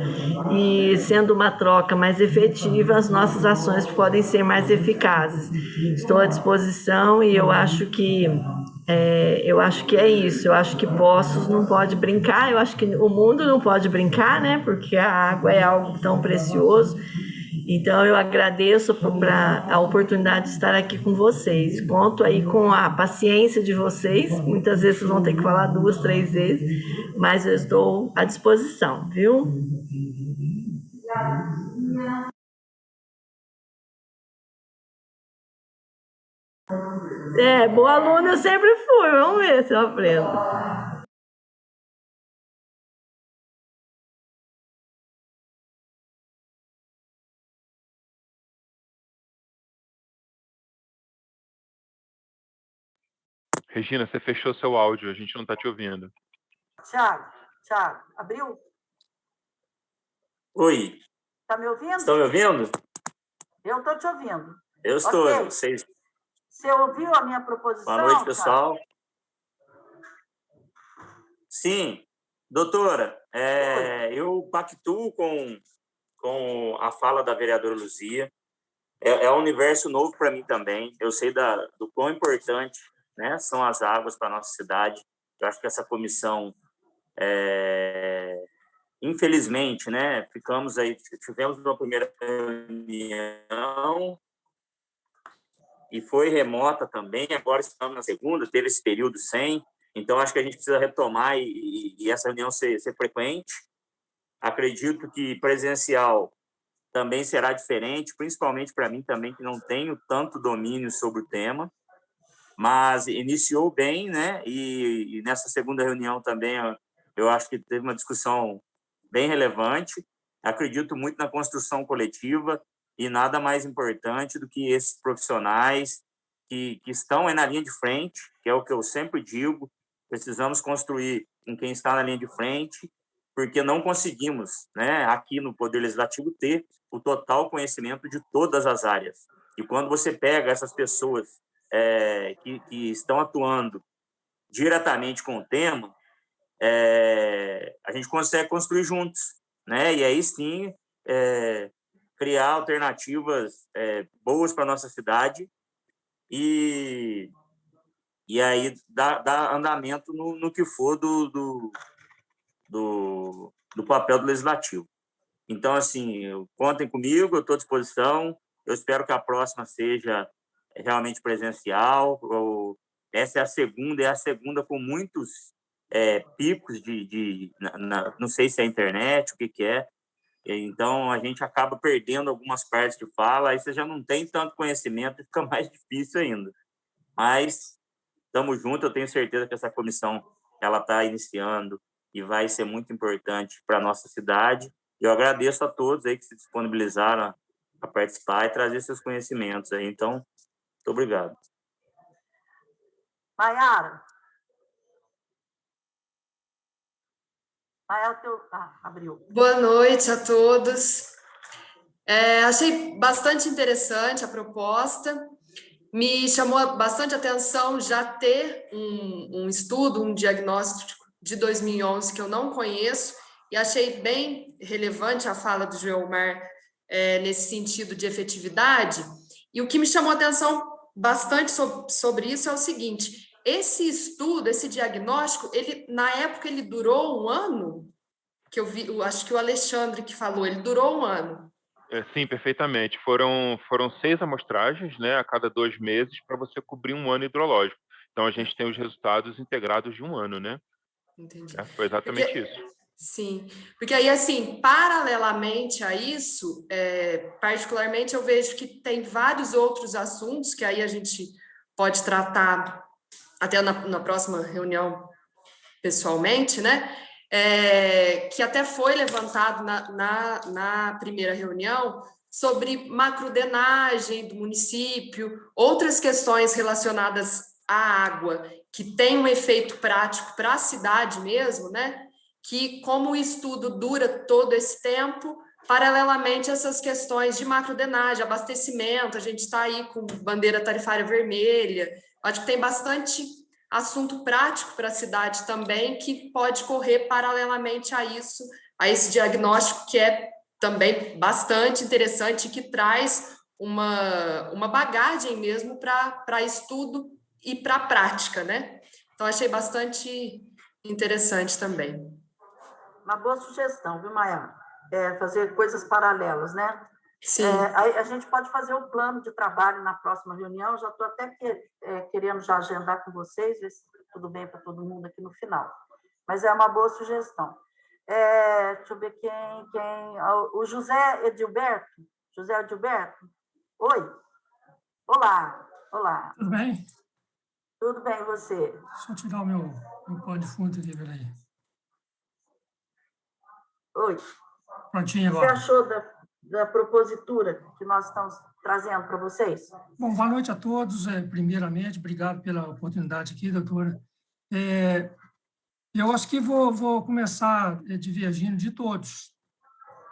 e sendo uma troca mais efetiva, as nossas ações podem ser mais eficazes. Estou à disposição e eu acho que é isso. Eu acho que Poços não pode brincar, eu acho que o mundo não pode brincar, né, porque a água é algo tão precioso. Então, eu agradeço a oportunidade de estar aqui com vocês. Conto aí com a paciência de vocês. Muitas vezes vocês vão ter que falar 2, 3 vezes, mas eu estou à disposição, viu? Boa aluna eu sempre fui. Vamos ver se eu aprendo. Regina, você fechou seu áudio, a gente não está te ouvindo. Tiago, abriu? Oi. Está me ouvindo? Estão me ouvindo? Eu estou te ouvindo. Eu estou, okay. Vocês. Você ouviu a minha proposição? Boa noite, pessoal. Cara? Sim. Doutora, eu pactuo com a fala da vereadora Luzia. É um universo novo para mim também. Eu sei do quão importante, né, são as águas para a nossa cidade. Eu acho que essa comissão, infelizmente, né, tivemos uma primeira reunião e foi remota também, agora estamos na segunda, teve esse período sem, então acho que a gente precisa retomar e essa reunião ser frequente. Acredito que presencial também será diferente, principalmente para mim também, que não tenho tanto domínio sobre o tema, mas iniciou bem, né? E nessa segunda reunião também eu acho que teve uma discussão bem relevante. Acredito muito na construção coletiva e nada mais importante do que esses profissionais que estão aí na linha de frente, que é o que eu sempre digo, precisamos construir com quem está na linha de frente, porque não conseguimos, né, aqui no Poder Legislativo, ter o total conhecimento de todas as áreas. E quando você pega essas pessoas que estão atuando diretamente com o tema, a gente consegue construir juntos, né? E aí sim criar alternativas boas para a nossa cidade e aí dar andamento no que for do papel do Legislativo. Então, assim, contem comigo, eu estou à disposição, eu espero que a próxima seja realmente presencial. Essa é a segunda com muitos picos não sei se é internet, o que é. Então, a gente acaba perdendo algumas partes de fala, aí você já não tem tanto conhecimento e fica mais difícil ainda. Mas estamos juntos, eu tenho certeza que essa comissão ela está iniciando e vai ser muito importante para a nossa cidade. Eu agradeço a todos aí que se disponibilizaram a participar e trazer seus conhecimentos aí. Então, muito obrigado. Maiara. Abriu. Boa noite a todos. Achei bastante interessante a proposta. Me chamou bastante atenção já ter um estudo, um diagnóstico de 2011 que eu não conheço, e achei bem relevante a fala do Geomar nesse sentido de efetividade. E o que me chamou a atenção bastante sobre isso é o seguinte: esse estudo, esse diagnóstico, na época ele durou um ano, que eu vi, acho que o Alexandre que falou, ele durou um ano. Sim, perfeitamente. Foram 6 amostragens, né, a cada 2 meses, para você cobrir um ano hidrológico. Então, a gente tem os resultados integrados de um ano, né? Entendi. Foi exatamente isso. Sim, porque aí, assim, paralelamente a isso, particularmente eu vejo que tem vários outros assuntos que aí a gente pode tratar até na próxima reunião pessoalmente, né? Que até foi levantado na primeira reunião sobre macrodenagem do município, outras questões relacionadas à água, que tem um efeito prático para a cidade mesmo, né? Que como o estudo dura todo esse tempo, paralelamente essas questões de macrodenagem, abastecimento, a gente está aí com bandeira tarifária vermelha, acho que tem bastante assunto prático para a cidade também, que pode correr paralelamente a isso, a esse diagnóstico que é também bastante interessante e que traz uma bagagem mesmo para estudo e para prática, né? Então, achei bastante interessante também. Uma boa sugestão, viu, Maia? Fazer coisas paralelas, né? Sim. A gente pode fazer um plano de trabalho na próxima reunião, já estou até querendo já agendar com vocês, ver se tudo bem para todo mundo aqui no final. Mas é uma boa sugestão. Deixa eu ver quem... O José Edilberto. José Edilberto? Oi. Olá. Tudo bem? Tudo bem, e você? Deixa eu tirar o meu pano de fundo aqui, peraí. Oi. Prontinho agora. O que você achou da propositura que nós estamos trazendo para vocês? Bom, boa noite a todos. Primeiramente, obrigado pela oportunidade aqui, doutora. Eu acho que vou começar divergindo de todos.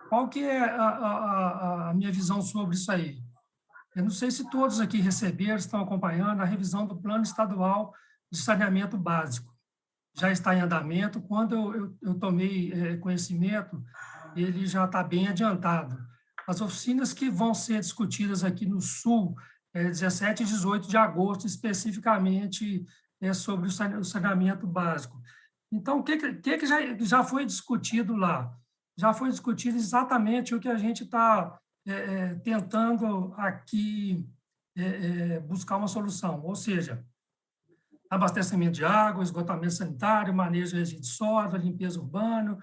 Qual que é a minha visão sobre isso aí? Eu não sei se todos aqui receberam, estão acompanhando a revisão do Plano Estadual de Saneamento Básico. Já está em andamento. Quando eu tomei conhecimento, ele já está bem adiantado. As oficinas que vão ser discutidas aqui no Sul, 17 e 18 de agosto, especificamente sobre o saneamento básico. Então, o que já foi discutido lá? Já foi discutido exatamente o que a gente está tentando aqui buscar uma solução, ou seja, abastecimento de água, esgotamento sanitário, manejo de resíduos sólidos, a limpeza urbana,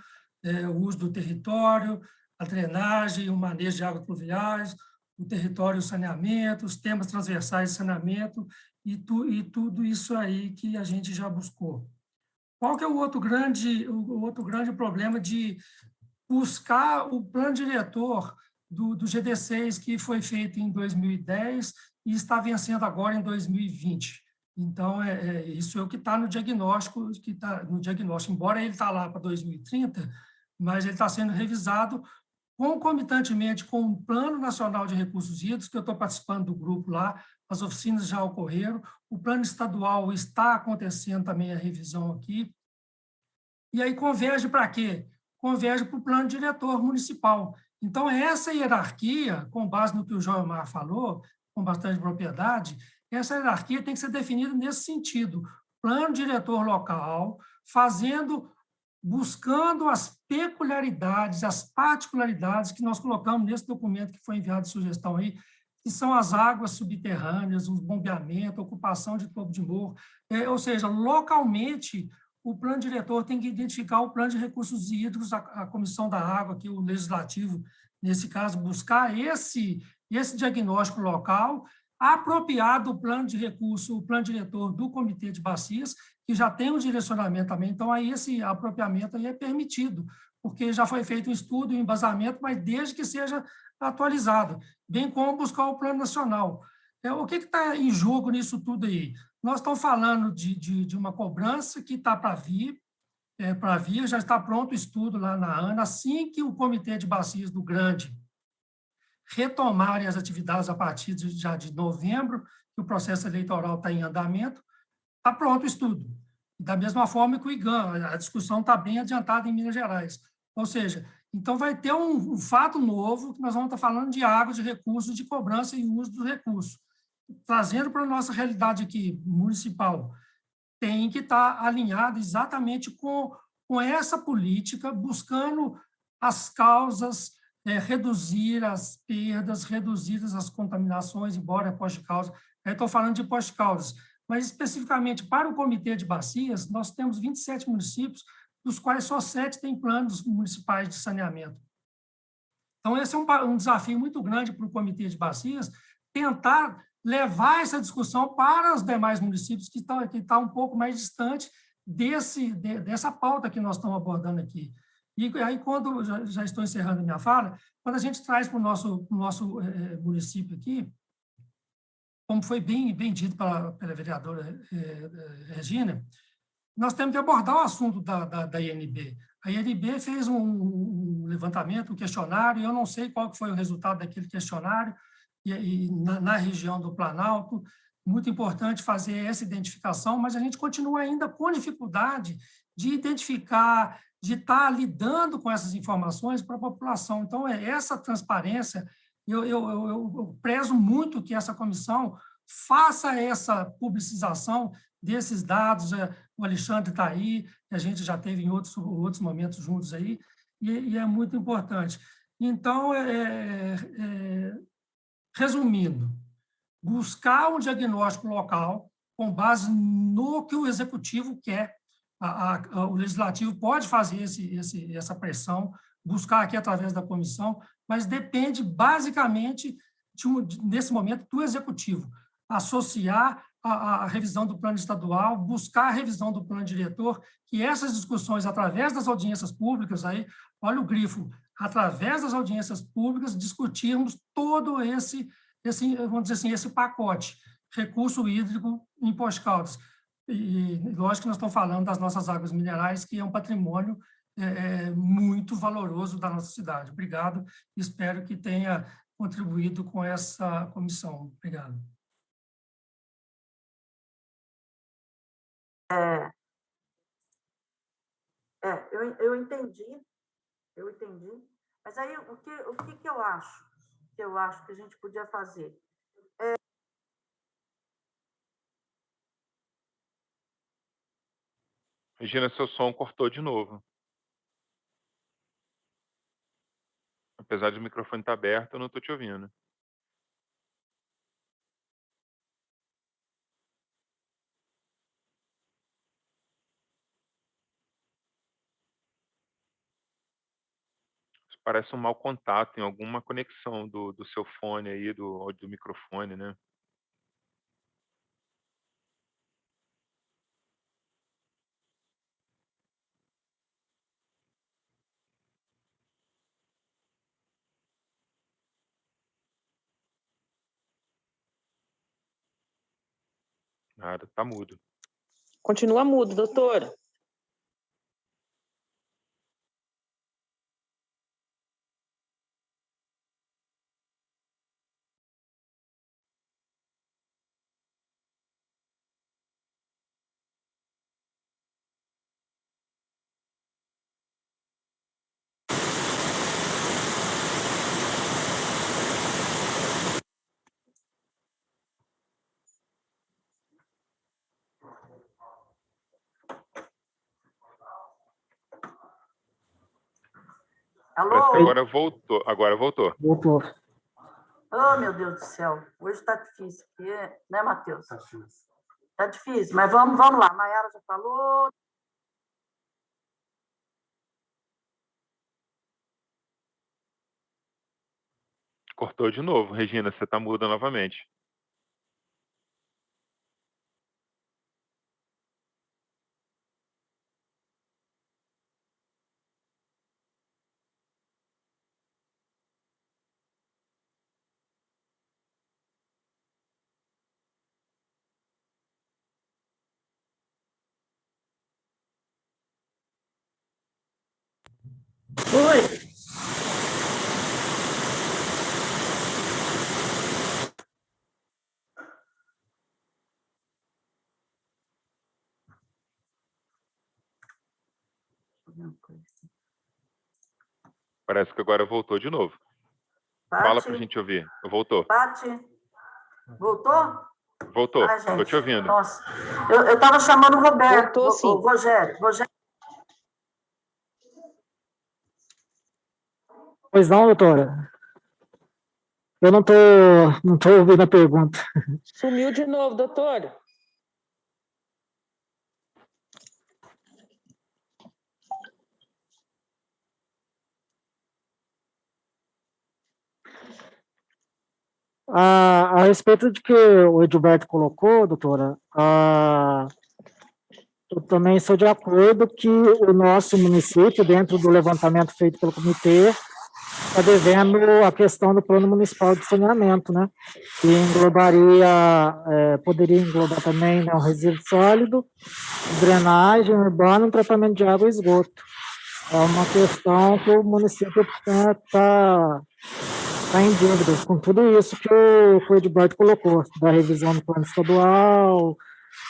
o uso do território, a drenagem, o manejo de águas pluviais, o território e o saneamento, os temas transversais de saneamento e tudo isso aí que a gente já buscou. Qual que é o outro grande problema de buscar o plano diretor do GD6 que foi feito em 2010 e está vencendo agora em 2020? Então, isso é o que está no diagnóstico, embora ele está lá para 2030, mas ele está sendo revisado concomitantemente com o Plano Nacional de Recursos Hídricos, que eu estou participando do grupo lá, as oficinas já ocorreram, o Plano Estadual está acontecendo também a revisão aqui, e aí converge para quê? Converge para o Plano Diretor Municipal. Então, essa hierarquia, com base no que o Joelmar falou, com bastante propriedade, essa hierarquia tem que ser definida nesse sentido. Plano diretor local, buscando as peculiaridades, as particularidades que nós colocamos nesse documento que foi enviado de sugestão aí, que são as águas subterrâneas, o bombeamento, a ocupação de topo de morro, ou seja, localmente, o plano diretor tem que identificar o plano de recursos hídricos, a Comissão da Água, aqui o Legislativo, nesse caso, buscar esse diagnóstico local, apropriado do plano de recurso, o plano diretor do Comitê de Bacias, que já tem um direcionamento também, então aí esse apropriamento aí é permitido, porque já foi feito um estudo, um embasamento, mas desde que seja atualizado, bem como buscar o plano nacional. O que está em jogo nisso tudo aí? Nós estamos falando de uma cobrança que está para vir, já está pronto o estudo lá na ANA, assim que o Comitê de Bacias do Grande retomarem as atividades a partir já de novembro, que o processo eleitoral está em andamento, está pronto o estudo. Da mesma forma que o IGAM, a discussão está bem adiantada em Minas Gerais. Ou seja, então vai ter um fato novo, que nós vamos estar falando de água, de recursos, de cobrança e uso dos recursos. Trazendo para a nossa realidade aqui, municipal, tem que estar alinhado exatamente com essa política, buscando as causas, reduzir as perdas, reduzir as contaminações, embora pós-causa. Estou falando de pós-causas, mas especificamente para o Comitê de Bacias, nós temos 27 municípios, dos quais só 7 têm planos municipais de saneamento. Então, esse é um desafio muito grande para o Comitê de Bacias, tentar levar essa discussão para os demais municípios que estão um pouco mais distante dessa pauta que nós estamos abordando aqui. E aí, quando, já estou encerrando a minha fala, quando a gente traz para o nosso município aqui, como foi bem dito pela vereadora Regina, nós temos que abordar o assunto da INB. A INB fez um levantamento, um questionário, e eu não sei qual foi o resultado daquele questionário, na região do Planalto. Muito importante fazer essa identificação, mas a gente continua ainda com dificuldade de identificar, de estar lidando com essas informações para a população. Então, essa transparência, eu prezo muito que essa comissão faça essa publicização desses dados. O Alexandre está aí, a gente já teve em outros momentos juntos aí, e é muito importante. Então, resumindo, buscar um diagnóstico local com base no que o executivo quer. O legislativo pode fazer essa pressão, buscar aqui através da comissão, mas depende basicamente, nesse momento, do executivo. Associar a revisão do plano estadual, buscar a revisão do plano diretor, que essas discussões, através das audiências públicas, aí, olha o grifo, através das audiências públicas, discutirmos todo esse vamos dizer assim, esse pacote, recurso hídrico em Pós-Caldas. E lógico que nós estamos falando das nossas águas minerais, que é um patrimônio muito valoroso da nossa cidade. Obrigado, espero que tenha contribuído com essa comissão. Obrigado. Eu entendi, mas aí o que eu acho? Que eu acho que a gente podia fazer. Regina, seu som cortou de novo. Apesar de o microfone estar aberto, eu não estou te ouvindo. parece um mau contato em alguma conexão do seu fone aí, do microfone, né? Nada, tá mudo. Continua mudo, doutora. Alô? Parece que agora voltou. Agora voltou. Voltou. Oh, meu Deus do céu. Hoje está difícil aqui, né, Matheus? Está difícil, mas vamos lá. A Maiara já falou. Cortou de novo. Regina, você tá muda novamente. Oi. Parece que agora voltou de novo. Fala pra gente ouvir. Voltou. Pati. Voltou? Voltou. Ai, gente. Tô te ouvindo. Nossa. Eu estava chamando o Roberto. Voltou, sim. O Rogério. Pois não, doutora? Eu não tô ouvindo a pergunta. Sumiu de novo, doutora. A respeito de que o Edilberto colocou, doutora, eu também sou de acordo que o nosso município, dentro do levantamento feito pelo comitê, está devendo a questão do plano municipal de saneamento, né? Que poderia englobar também, né, o resíduo sólido, drenagem urbana e tratamento de água e esgoto. É uma questão que o município está em dúvida com tudo isso que o Edilberto colocou, da revisão do plano estadual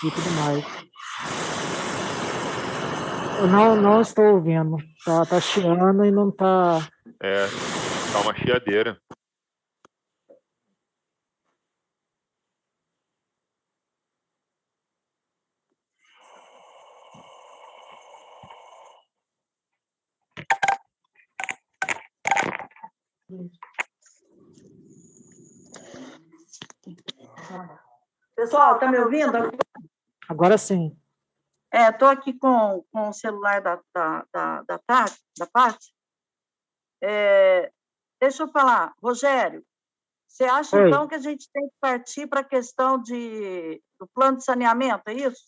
e tudo mais. Eu não estou ouvindo, tá chiando e não tá... Tá uma chiadeira. Pessoal, tá me ouvindo? Agora sim. Estou aqui com o celular da Paty. Deixa eu falar, Rogério, você acha, Oi. então, que a gente tem que partir para a questão do plano de saneamento, é isso?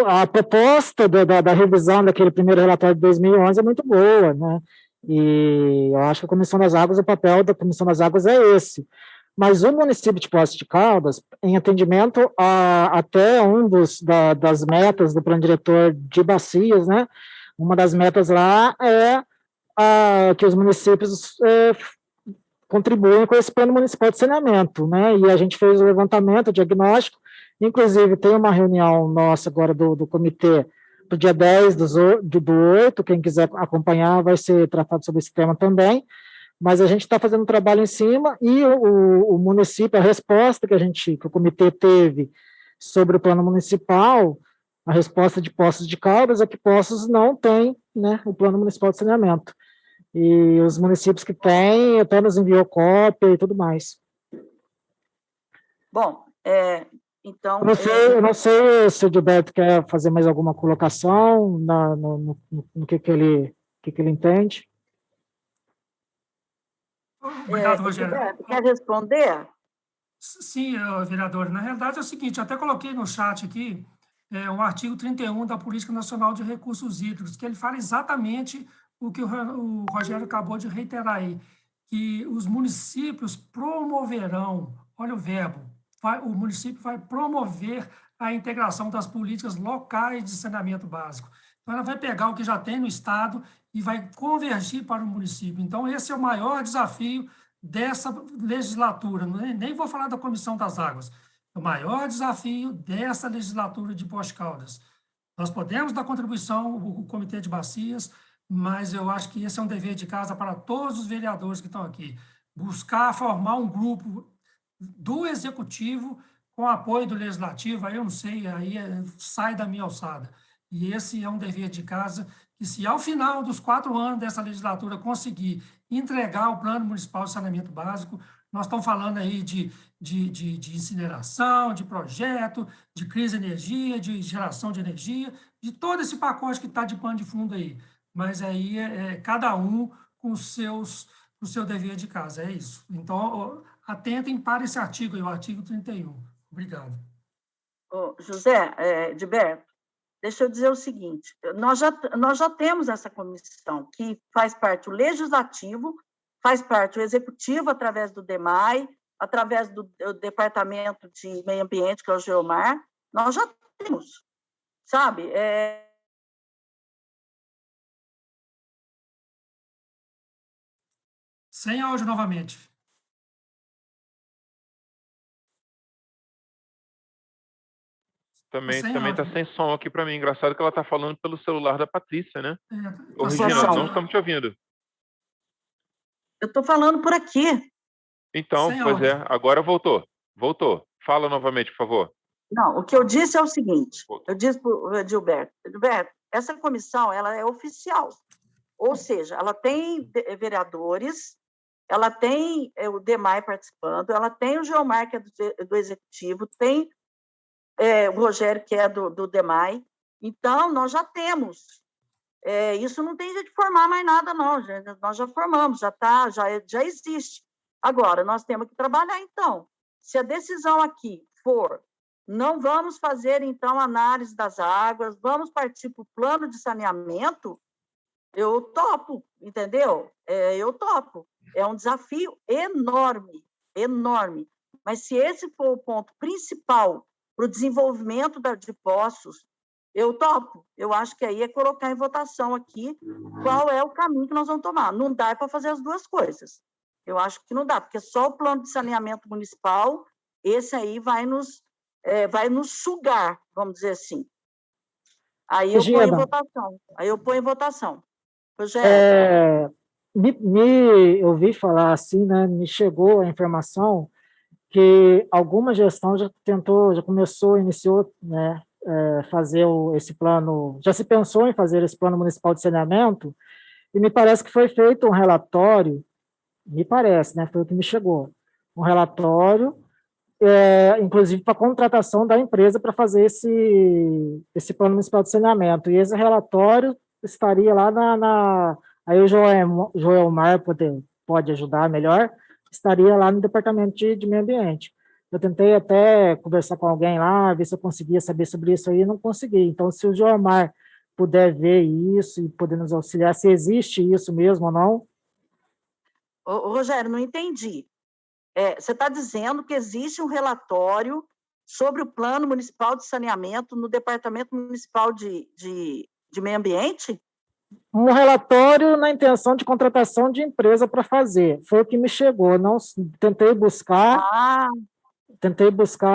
A proposta da revisão daquele primeiro relatório de 2011 é muito boa, né? E eu acho que a Comissão das Águas, o papel da Comissão das Águas é esse. Mas o município de Poços de Caldas, em atendimento até das metas do plano diretor de bacias, né? Uma das metas lá é que os municípios contribuem com esse plano municipal de saneamento, né? E a gente fez o levantamento, o diagnóstico, inclusive tem uma reunião nossa agora do comitê do dia 10 do 8, quem quiser acompanhar vai ser tratado sobre esse tema também, mas a gente está fazendo um trabalho em cima e o município, a resposta que o comitê teve sobre o plano municipal, a resposta de Poços de Caldas é que Poços não tem, né, o plano municipal de saneamento. E os municípios que têm, até nos enviou cópia e tudo mais. Bom, então... Eu não sei se o Gilberto quer fazer mais alguma colocação no que ele entende. Obrigado, Rogério. Quer responder? Sim, vereador. Na realidade é o seguinte, eu até coloquei no chat aqui o artigo 31 da Política Nacional de Recursos Hídricos, que ele fala exatamente o que o Rogério acabou de reiterar aí, que os municípios promoverão, olha o verbo, o município vai promover a integração das políticas locais de saneamento básico. Então, ela vai pegar o que já tem no Estado e vai convergir para o município. Então, esse é o maior desafio dessa legislatura. Nem vou falar da Comissão das Águas. O maior desafio dessa legislatura de Poços de Caldas. Nós podemos dar contribuição, o Comitê de Bacias, mas eu acho que esse é um dever de casa para todos os vereadores que estão aqui. Buscar formar um grupo do Executivo com apoio do Legislativo, aí eu não sei, aí sai da minha alçada. E esse é um dever de casa que, se ao final dos 4 anos dessa legislatura conseguir entregar o Plano Municipal de Saneamento Básico, nós estamos falando aí de incineração, de projeto, de crise de energia, de geração de energia, de todo esse pacote que está de pano de fundo aí. Mas aí cada um com o seu dever de casa, é isso. Então, atentem para esse artigo aí, o artigo 31. Obrigado. José Edberto, deixa eu dizer o seguinte, nós já temos essa comissão que faz parte o Legislativo, faz parte o Executivo através do DEMAI, através do Departamento de Meio Ambiente, que é o Geomar, nós já temos, sabe? Sem áudio novamente. Também está sem som aqui para mim. Engraçado que ela está falando pelo celular da Patrícia, né? Ô, Tá Regina, sem não áudio. estamos te ouvindo. Eu estou falando por aqui. Então, Sem pois áudio. agora voltou. Voltou. Fala novamente, por favor. Não, o que eu disse é o seguinte, eu disse para o Gilberto, essa comissão ela é oficial, ou seja, ela tem vereadores, ela tem o DEMAI participando, ela tem o Geomar, que é do Executivo, tem o Rogério, que é do DEMAI, então nós já temos. Isso não tem jeito de formar mais nada, não, gente. Nós já formamos, já existe. Agora, nós temos que trabalhar, então. Se a decisão aqui for, não vamos fazer, então, análise das águas, vamos partir para o plano de saneamento, eu topo, entendeu? Eu topo. É um desafio enorme, enorme. Mas se esse for o ponto principal para o desenvolvimento de Poços, eu topo. Eu acho que aí é colocar em votação aqui qual é o caminho que nós vamos tomar. Não dá para fazer as duas coisas. Eu acho que não dá, porque só o plano de saneamento municipal, esse aí vai nos sugar, vamos dizer assim. Aí eu ponho em votação. Rogério. Eu ouvi falar assim, né? Me chegou a informação que alguma gestão iniciou, né? Fazer esse plano, já se pensou em fazer esse plano municipal de saneamento, e me parece que foi feito um relatório, me parece, né, foi o que me chegou, um relatório, inclusive para contratação da empresa para fazer esse plano municipal de saneamento, e esse relatório estaria lá aí o Joelmar pode ajudar melhor, estaria lá no Departamento de Meio Ambiente. Eu tentei até conversar com alguém lá, ver se eu conseguia saber sobre isso aí, e não consegui. Então, se o Joelmar puder ver isso e poder nos auxiliar, se existe isso mesmo ou não. Rogério, não entendi. Você está dizendo que existe um relatório sobre o Plano Municipal de Saneamento no Departamento Municipal de Meio Ambiente? Um relatório na intenção de contratação de empresa para fazer. Foi o que me chegou. Não, tentei buscar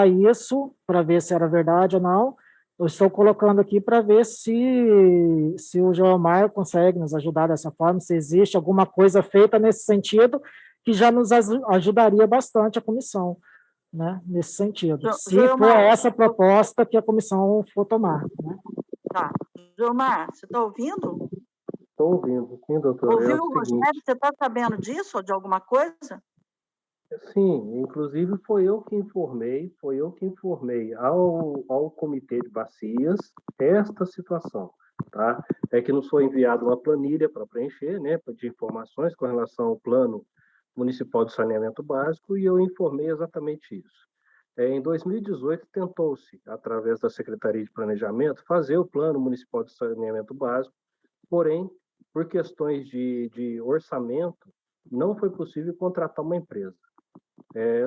isso para ver se era verdade ou não. Eu estou colocando aqui para ver se o Joelmar consegue nos ajudar dessa forma, se existe alguma coisa feita nesse sentido, que já nos ajudaria bastante a comissão, né, nesse sentido. Se for essa proposta que a comissão for tomar. Né? Tá. Joelmar, você está ouvindo? Estou ouvindo, sim, doutor. Ouviu o Rogério? Você está sabendo disso ou de alguma coisa? Sim, inclusive foi eu que informei ao Comitê de Bacias esta situação, tá? É que nos foi enviada uma planilha para preencher, né, de informações com relação ao plano Municipal de Saneamento Básico e eu informei exatamente isso. Em 2018, tentou-se, através da Secretaria de Planejamento, fazer o Plano Municipal de Saneamento Básico, porém, por questões de orçamento, não foi possível contratar uma empresa.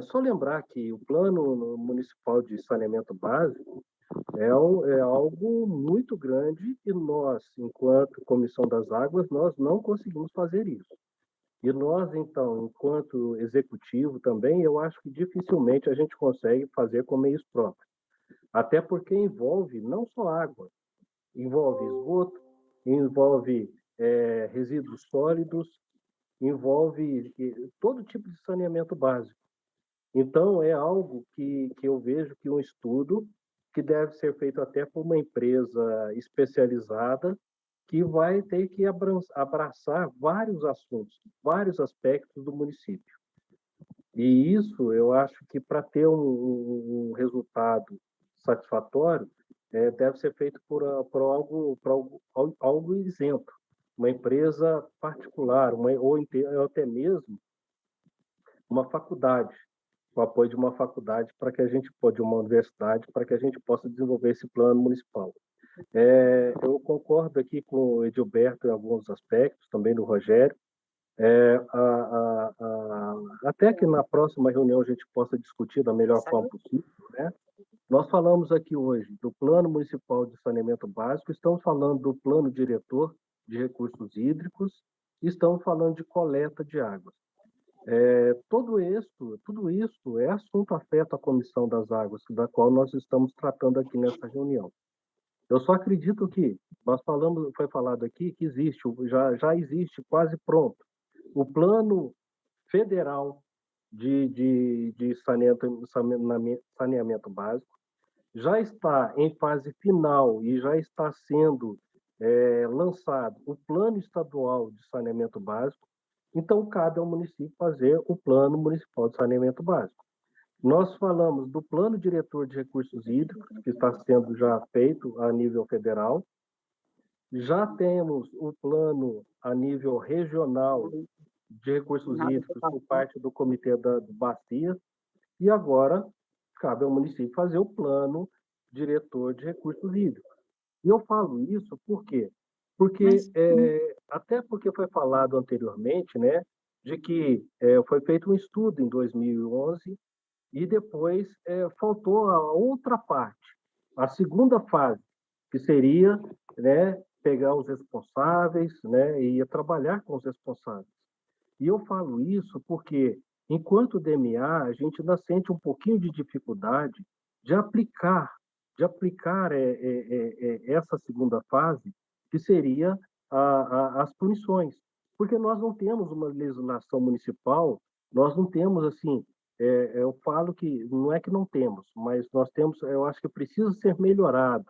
Só lembrar que o Plano Municipal de Saneamento Básico é algo muito grande e nós, enquanto Comissão das Águas, nós não conseguimos fazer isso. E nós, então, enquanto executivo também, eu acho que dificilmente a gente consegue fazer com meios próprios. Até porque envolve não só água, envolve esgoto, envolve resíduos sólidos, envolve todo tipo de saneamento básico. Então, é algo que eu vejo que um estudo que deve ser feito até por uma empresa especializada que vai ter que abraçar vários assuntos, vários aspectos do município. E isso, eu acho que para ter um resultado satisfatório, deve ser feito por algo isento, uma empresa particular, ou até mesmo uma faculdade, o apoio de uma faculdade de uma universidade, para que a gente possa desenvolver esse plano municipal. Eu concordo aqui com o Edilberto em alguns aspectos, também do Rogério. Até que na próxima reunião a gente possa discutir da melhor forma possível, né? Nós falamos aqui hoje do Plano Municipal de Saneamento Básico, estamos falando do Plano Diretor de Recursos Hídricos, e estamos falando de coleta de águas. Tudo isso é assunto afeto à Comissão das Águas, da qual nós estamos tratando aqui nessa reunião. Eu só acredito que foi falado aqui que já existe quase pronto o Plano Federal de saneamento básico, já está em fase final e já está sendo lançado o Plano Estadual de Saneamento Básico. Então, cabe ao município fazer o Plano Municipal de Saneamento Básico. Nós falamos do Plano Diretor de Recursos Hídricos, que está sendo já feito a nível federal. Já temos o plano a nível regional de recursos hídricos por parte do Comitê da Bacia. E agora cabe ao município fazer o Plano Diretor de Recursos Hídricos. E eu falo isso por quê? Até porque foi falado anteriormente, né, de que foi feito um estudo em 2011 e depois faltou a outra parte, a segunda fase, que seria, né, pegar os responsáveis, né, e trabalhar com os responsáveis. E eu falo isso porque, enquanto DMA, a gente ainda sente um pouquinho de dificuldade de aplicar essa segunda fase, que seria as punições. Porque nós não temos uma legislação municipal, nós não temos, assim, eu falo que não é que não temos, mas nós temos, eu acho que precisa ser melhorado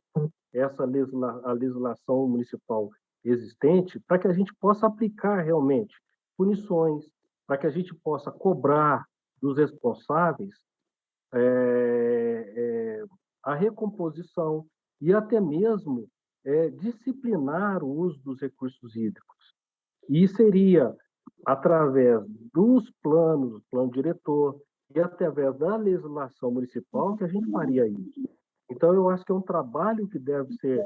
a legislação municipal existente para que a gente possa aplicar realmente punições, para que a gente possa cobrar dos responsáveis a recomposição e até mesmo disciplinar o uso dos recursos hídricos. E seria através dos plano diretor e através da legislação municipal que a gente faria isso. Então, eu acho que é um trabalho que deve ser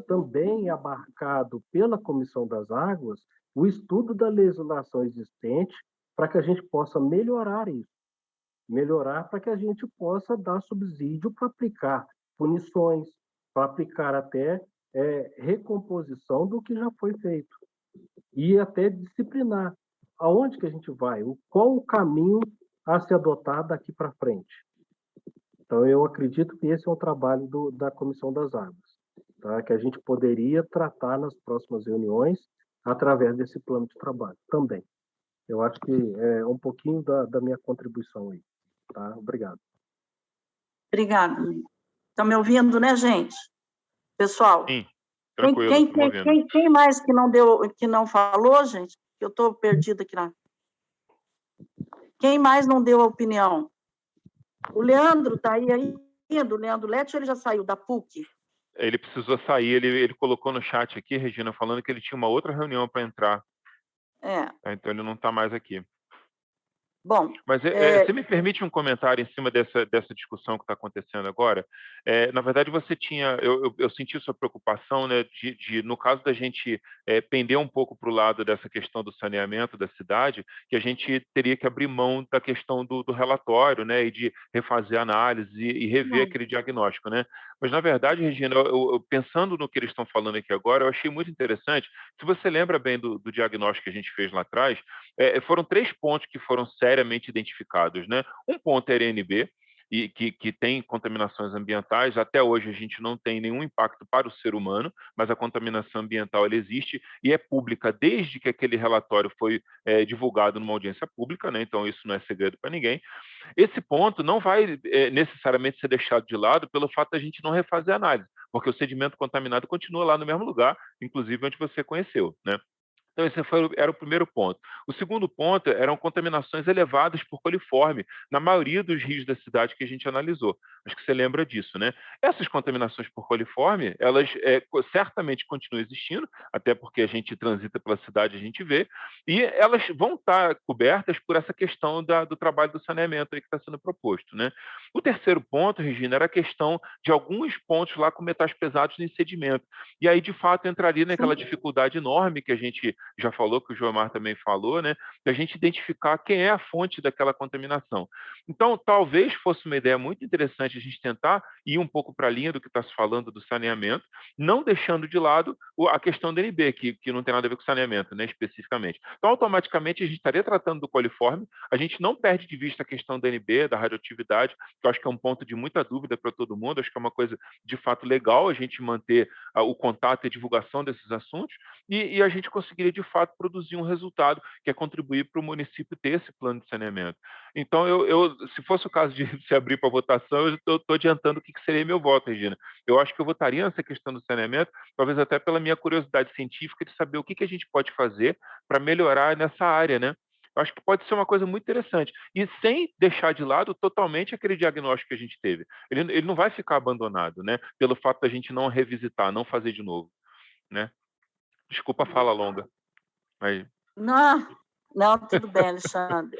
também abarcado pela Comissão das Águas, o estudo da legislação existente, para que a gente possa melhorar isso. Melhorar para que a gente possa dar subsídio para aplicar punições, para aplicar até recomposição do que já foi feito. E até disciplinar. Aonde que a gente vai? Qual o caminho a se adotar daqui para frente? Então, eu acredito que esse é o trabalho da Comissão das Águas, tá? Que a gente poderia tratar nas próximas reuniões através desse plano de trabalho também. Eu acho que é um pouquinho da minha contribuição aí. Tá? Obrigado. Obrigada. Estão me ouvindo, né, gente? Pessoal? Sim, tranquilo. Quem mais que não falou, gente? Eu estou perdida aqui na... Quem mais não deu a opinião? O Leandro está aí ainda, o Leandro Lete, ele já saiu da PUC? Ele precisou sair, ele colocou no chat aqui, Regina, falando que ele tinha uma outra reunião para entrar. Então ele não está mais aqui. Bom, Mas você me permite um comentário em cima dessa discussão que está acontecendo agora? Na verdade, você tinha, eu senti sua preocupação, né, no caso da gente pender um pouco para o lado dessa questão do saneamento da cidade, que a gente teria que abrir mão da questão do relatório, né, e de refazer a análise e rever aquele diagnóstico, né? Mas, na verdade, Regina, pensando no que eles estão falando aqui agora, eu achei muito interessante. Se você lembra bem do diagnóstico que a gente fez lá atrás, foram 3 pontos que foram seriamente identificados, né? Um ponto é RNB, e que tem contaminações ambientais. Até hoje a gente não tem nenhum impacto para o ser humano, mas a contaminação ambiental ela existe e é pública desde que aquele relatório foi divulgado numa audiência pública, né? Então isso não é segredo para ninguém. Esse ponto não vai necessariamente ser deixado de lado pelo fato da gente não refazer a análise, porque o sedimento contaminado continua lá no mesmo lugar, inclusive onde você conheceu, né? Então, esse era o primeiro ponto. O segundo ponto eram contaminações elevadas por coliforme, na maioria dos rios da cidade que a gente analisou. Acho que você lembra disso, né? Essas contaminações por coliforme, elas certamente continuam existindo, até porque a gente transita pela cidade, a gente vê, e elas vão estar cobertas por essa questão do trabalho do saneamento aí que está sendo proposto, né? O terceiro ponto, Regina, era a questão de alguns pontos lá com metais pesados em sedimento. E aí, de fato, entraria naquela dificuldade enorme que a gente já falou, que o Joemar também falou, né, de a gente identificar quem é a fonte daquela contaminação. Então, talvez fosse uma ideia muito interessante a gente tentar ir um pouco para a linha do que está se falando do saneamento, não deixando de lado a questão do NB, que não tem nada a ver com saneamento, né, especificamente. Então, automaticamente, a gente estaria tratando do coliforme, a gente não perde de vista a questão do NB, da radioatividade, que eu acho que é um ponto de muita dúvida para todo mundo, acho que é uma coisa, de fato, legal a gente manter o contato e a divulgação desses assuntos, e a gente conseguiria, de fato, produzir um resultado que é contribuir para o município ter esse plano de saneamento. Então, se fosse o caso de se abrir para votação, eu estou adiantando o que seria meu voto, Regina. Eu acho que eu votaria nessa questão do saneamento, talvez até pela minha curiosidade científica de saber o que a gente pode fazer para melhorar nessa área, né? Eu acho que pode ser uma coisa muito interessante. E sem deixar de lado totalmente aquele diagnóstico que a gente teve. Ele não vai ficar abandonado, né? Pelo fato da gente não revisitar, não fazer de novo, né? Desculpa a fala longa. Mas... Não, tudo bem, Alexandre.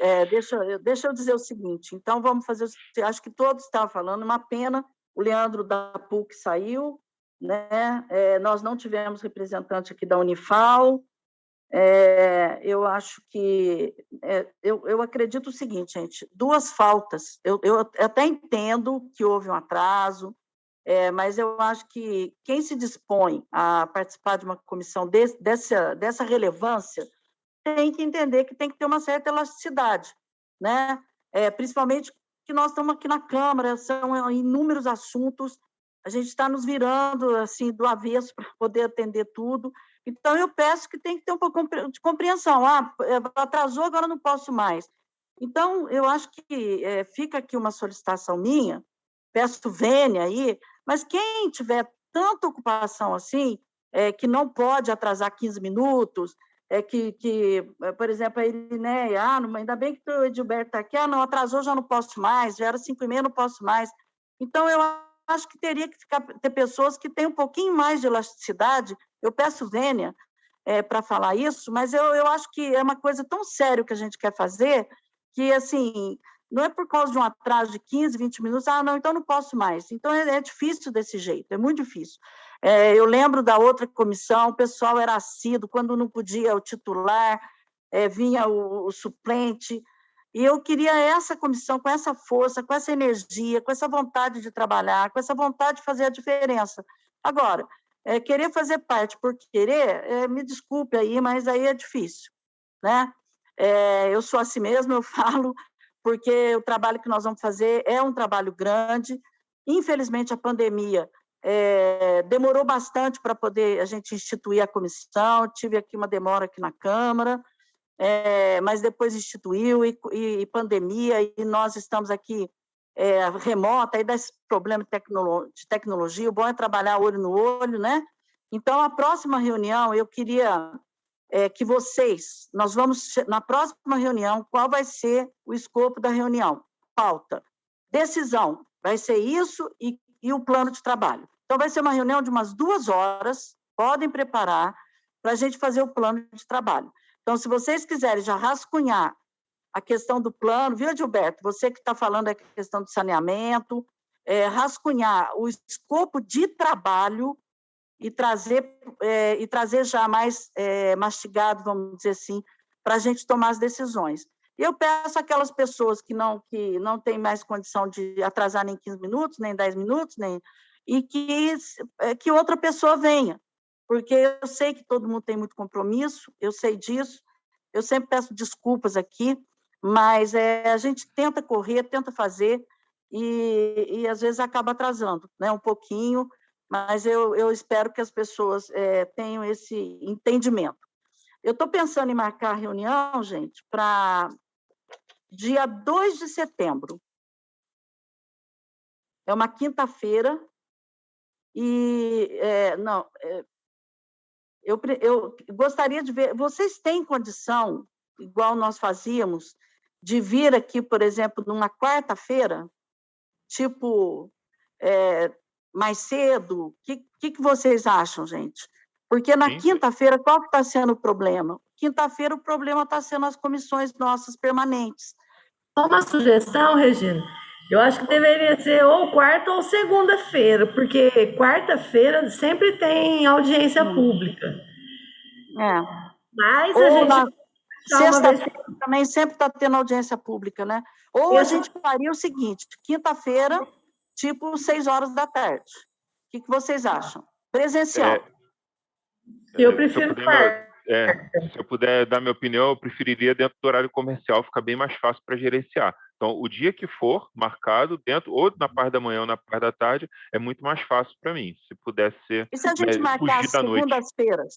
Deixa eu dizer o seguinte. Então, vamos fazer... Acho que todos estavam falando, uma pena, o Leandro da PUC saiu, né? Nós não tivemos representante aqui da Unifal. Eu acho que... eu acredito o seguinte, gente, 2 faltas. Eu até entendo que houve um atraso, mas eu acho que quem se dispõe a participar de uma comissão dessa relevância tem que entender que tem que ter uma certa elasticidade, né? Principalmente que nós estamos aqui na Câmara, são inúmeros assuntos, a gente está nos virando assim do avesso para poder atender tudo. Então, eu peço que tem que ter um pouco de compreensão. Atrasou, agora não posso mais. Então, eu acho que fica aqui uma solicitação minha, peço vênia aí, mas quem tiver tanta ocupação assim, que não pode atrasar 15 minutos, por exemplo, a Irineia, ainda bem que o Edilberto está aqui, não, atrasou, já não posso mais, já era 5h30, não posso mais. Então, eu acho que teria que ter pessoas que têm um pouquinho mais de elasticidade. Eu peço vênia para falar isso, mas eu acho que é uma coisa tão séria que a gente quer fazer, que, assim, não é por causa de um atraso de 15, 20 minutos, não, então não posso mais. Então, é difícil desse jeito, é muito difícil. Eu lembro da outra comissão, o pessoal era assíduo, quando não podia o titular, vinha o suplente, e eu queria essa comissão com essa força, com essa energia, com essa vontade de trabalhar, com essa vontade de fazer a diferença. Agora, querer fazer parte por querer, me desculpe aí, mas aí é difícil, né? Eu sou assim mesmo, eu falo, porque o trabalho que nós vamos fazer é um trabalho grande. Infelizmente, a pandemia demorou bastante para poder a gente instituir a comissão, tive aqui uma demora aqui na Câmara, mas depois instituiu, e pandemia, e nós estamos aqui remota, aí dá esse problema de tecnologia, o bom é trabalhar olho no olho, né? Então, a próxima reunião, eu queria que vocês, nós vamos, na próxima reunião, qual vai ser o escopo da reunião? Pauta. Decisão, vai ser isso e o plano de trabalho. Então, vai ser uma reunião de umas 2 horas, podem preparar para a gente fazer o plano de trabalho. Então, se vocês quiserem já rascunhar a questão do plano, viu, Gilberto? Você que está falando a questão do saneamento, rascunhar o escopo de trabalho e trazer já mais mastigado, vamos dizer assim, para a gente tomar as decisões. Eu peço àquelas pessoas que não têm mais condição de atrasar nem 15 minutos, nem 10 minutos, e que outra pessoa venha, porque eu sei que todo mundo tem muito compromisso, eu sei disso, eu sempre peço desculpas aqui, mas a gente tenta correr, tenta fazer, e às vezes acaba atrasando, né, um pouquinho, mas eu espero que as pessoas tenham esse entendimento. Eu estou pensando em marcar a reunião, gente, para dia 2 de setembro. É uma quinta-feira, e eu gostaria de ver, vocês têm condição, igual nós fazíamos, de vir aqui, por exemplo, numa quarta-feira, tipo, mais cedo? O que vocês acham, gente? Porque na quinta-feira, qual que está sendo o problema? Quinta-feira, o problema está sendo as comissões nossas permanentes. Só uma sugestão, Regina. Eu acho que deveria ser ou quarta ou segunda-feira, porque quarta-feira sempre tem audiência pública. Mas a gente... Sexta-feira também sempre está tendo audiência pública, né? Ou a gente faria o seguinte, quinta-feira, tipo 6 horas da tarde. O que vocês acham? Presencial. Eu prefiro quarta. Se eu puder dar minha opinião, eu preferiria dentro do horário comercial, fica bem mais fácil para gerenciar. Então, o dia que for marcado, dentro, ou na parte da manhã ou na parte da tarde, é muito mais fácil para mim. Se pudesse ser. E se a gente marcar segundas-feiras?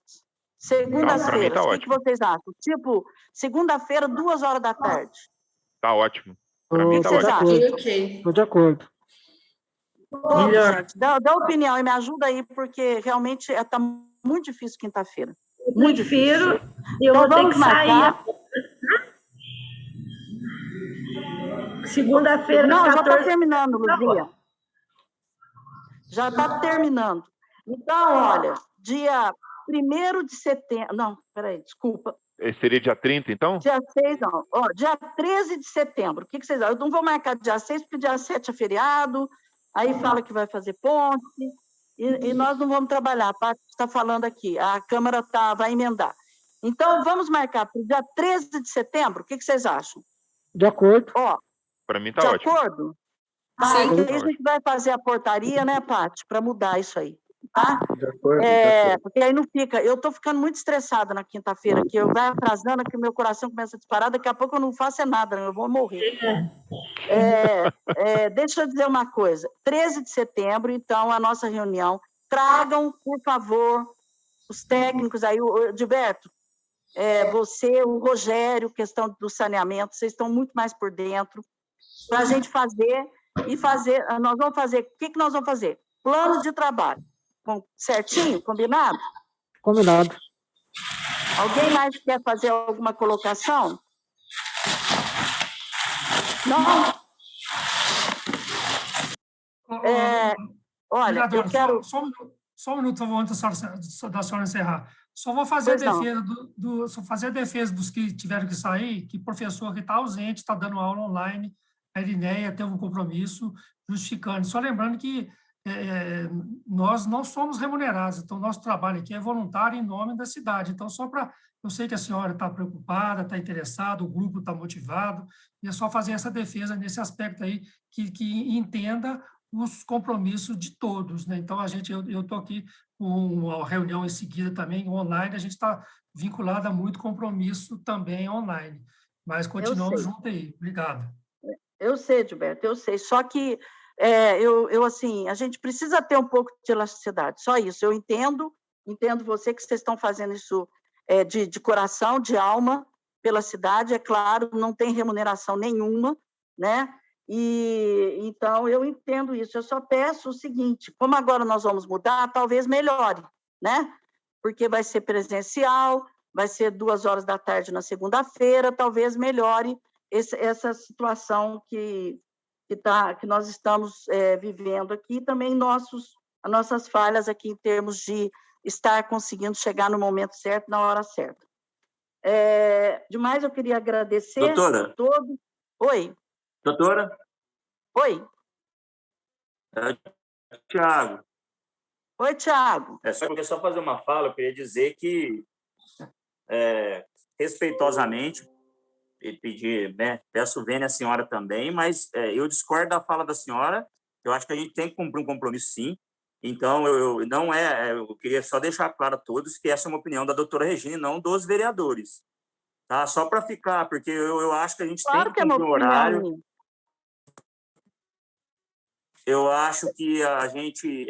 Segundas-feiras, o que vocês acham? Tipo, segunda-feira, 2 horas da tarde. Tá ótimo. Para mim tá ótimo. Estou de acordo. Gente, dá opinião e me ajuda aí, porque realmente está muito difícil quinta-feira. Muito difícil. Eu vou ter que sair. Segunda-feira, não, já está terminando, Luzia. Já está terminando. Então, olha, dia 1º de setembro... Não, peraí, desculpa. Seria dia 30, então? Dia 6, não. Ó, dia 13 de setembro. O que vocês acham? Eu não vou marcar dia 6, porque dia 7 é feriado, aí fala que vai fazer ponte, e nós não vamos trabalhar. A parte está falando aqui, a Câmara vai emendar. Então, vamos marcar para o dia 13 de setembro? O que vocês acham? De acordo. Ó, para mim está ótimo. De acordo? Sim. Aí a gente vai fazer a portaria, né, Paty, para mudar isso aí. Tá? De acordo, porque aí não fica... Eu estou ficando muito estressada na quinta-feira, que eu vai atrasando, que o meu coração começa a disparar, daqui a pouco eu não faço nada, eu vou morrer. Deixa eu dizer uma coisa. 13 de setembro, então, a nossa reunião. Tragam, por favor, os técnicos aí, o Gilberto, você, o Rogério, questão do saneamento, vocês estão muito mais por dentro, para a gente fazer, nós vamos fazer, o que nós vamos fazer? Plano de trabalho. Certinho? Combinado? Combinado. Alguém mais quer fazer alguma colocação? Não? Olha, eu quero... Só um minuto, por favor, antes da senhora encerrar. Só vou fazer a defesa dos que tiveram que sair, que o professor que está ausente, está dando aula online, a Irineia teve um compromisso justificando. Só lembrando que nós não somos remunerados, então nosso trabalho aqui é voluntário em nome da cidade. Então, eu sei que a senhora está preocupada, está interessada, o grupo está motivado, e é só fazer essa defesa nesse aspecto aí, que entenda os compromissos de todos, né? Então, eu estou aqui com uma reunião em seguida também online, a gente está vinculado a muito compromisso também online, mas continuamos juntos aí. Obrigado. Eu sei, Gilberto, eu sei, só que assim, a gente precisa ter um pouco de elasticidade, só isso. Eu entendo você que vocês estão fazendo isso de coração, de alma, pela cidade, é claro, não tem remuneração nenhuma, né? E então eu entendo isso. Eu só peço o seguinte: como agora nós vamos mudar, talvez melhore, né? Porque vai ser presencial, vai ser 2 horas da tarde na segunda-feira, talvez melhore essa situação que nós estamos vivendo aqui, também as nossas falhas aqui em termos de estar conseguindo chegar no momento certo, na hora certa. Demais, eu queria agradecer Doutora. a todos. Oi. Doutora? Oi. Tiago. Oi, Tiago. Só fazer uma fala, eu queria dizer que, respeitosamente, pedir, né, peço vênia à senhora também, mas eu discordo da fala da senhora. Eu acho que a gente tem que cumprir um compromisso, sim. Então, eu queria só deixar claro a todos que essa é uma opinião da doutora Regina e não dos vereadores. Tá? Só para ficar, porque eu acho que a gente Claro tem que cumprir um horário. Minha. Eu acho que a gente,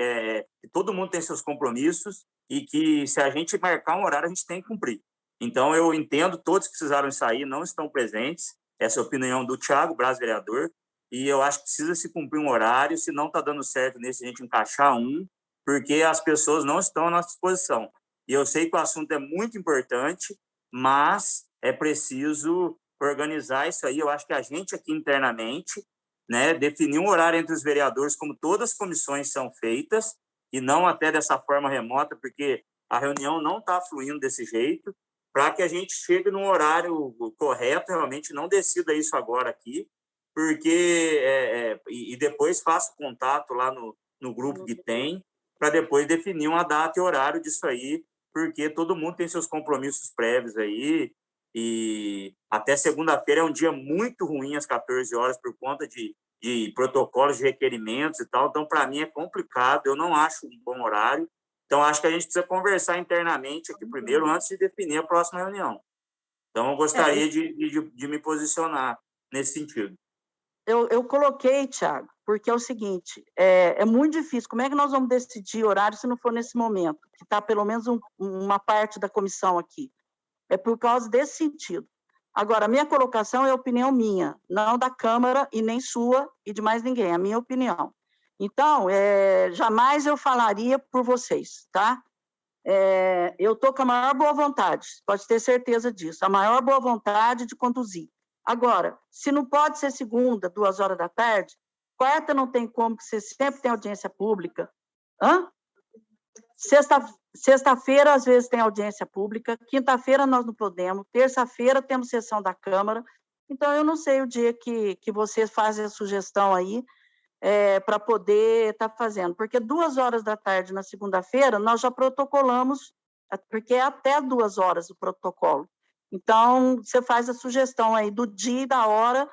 todo mundo tem seus compromissos e que se a gente marcar um horário, a gente tem que cumprir. Então, eu entendo, todos que precisaram sair não estão presentes. Essa é a opinião do Thiago Braz, vereador, e eu acho que precisa se cumprir um horário, se não está dando certo nesse, a gente encaixar um, porque as pessoas não estão à nossa disposição. E eu sei que o assunto é muito importante, mas é preciso organizar isso aí. Eu acho que a gente aqui internamente, né, definir um horário entre os vereadores, como todas as comissões são feitas, e não até dessa forma remota, porque a reunião não está fluindo desse jeito, para que a gente chegue num horário correto, realmente não decida isso agora aqui, porque e depois faça contato lá no grupo que tem, para depois definir uma data e horário disso aí, porque todo mundo tem seus compromissos prévios aí, e até segunda-feira é um dia muito ruim às 14 horas por conta de protocolos de requerimentos e tal. Então, para mim, é complicado. Eu não acho um bom horário. Então, acho que a gente precisa conversar internamente aqui primeiro, antes de definir a próxima reunião. Então, eu gostaria de me posicionar nesse sentido. Eu coloquei, Thiago, porque é o seguinte, é muito difícil. Como é que nós vamos decidir horário se não for nesse momento? Que está pelo menos uma parte da comissão aqui. É por causa desse sentido. Agora, a minha colocação é a opinião minha, não da Câmara e nem sua e de mais ninguém, é a minha opinião. Então, jamais eu falaria por vocês, tá? Eu estou com a maior boa vontade, pode ter certeza disso, a maior boa vontade de conduzir. Agora, se não pode ser segunda, 2 horas da tarde, quarta não tem como, porque você sempre tem audiência pública. Sexta-feira, às vezes, tem audiência pública, quinta-feira nós não podemos, terça-feira temos sessão da Câmara, então eu não sei o dia que vocês fazem a sugestão aí para poder estar fazendo, porque 2 horas da tarde na segunda-feira nós já protocolamos, porque é até 2 horas o protocolo. Então, você faz a sugestão aí do dia e da hora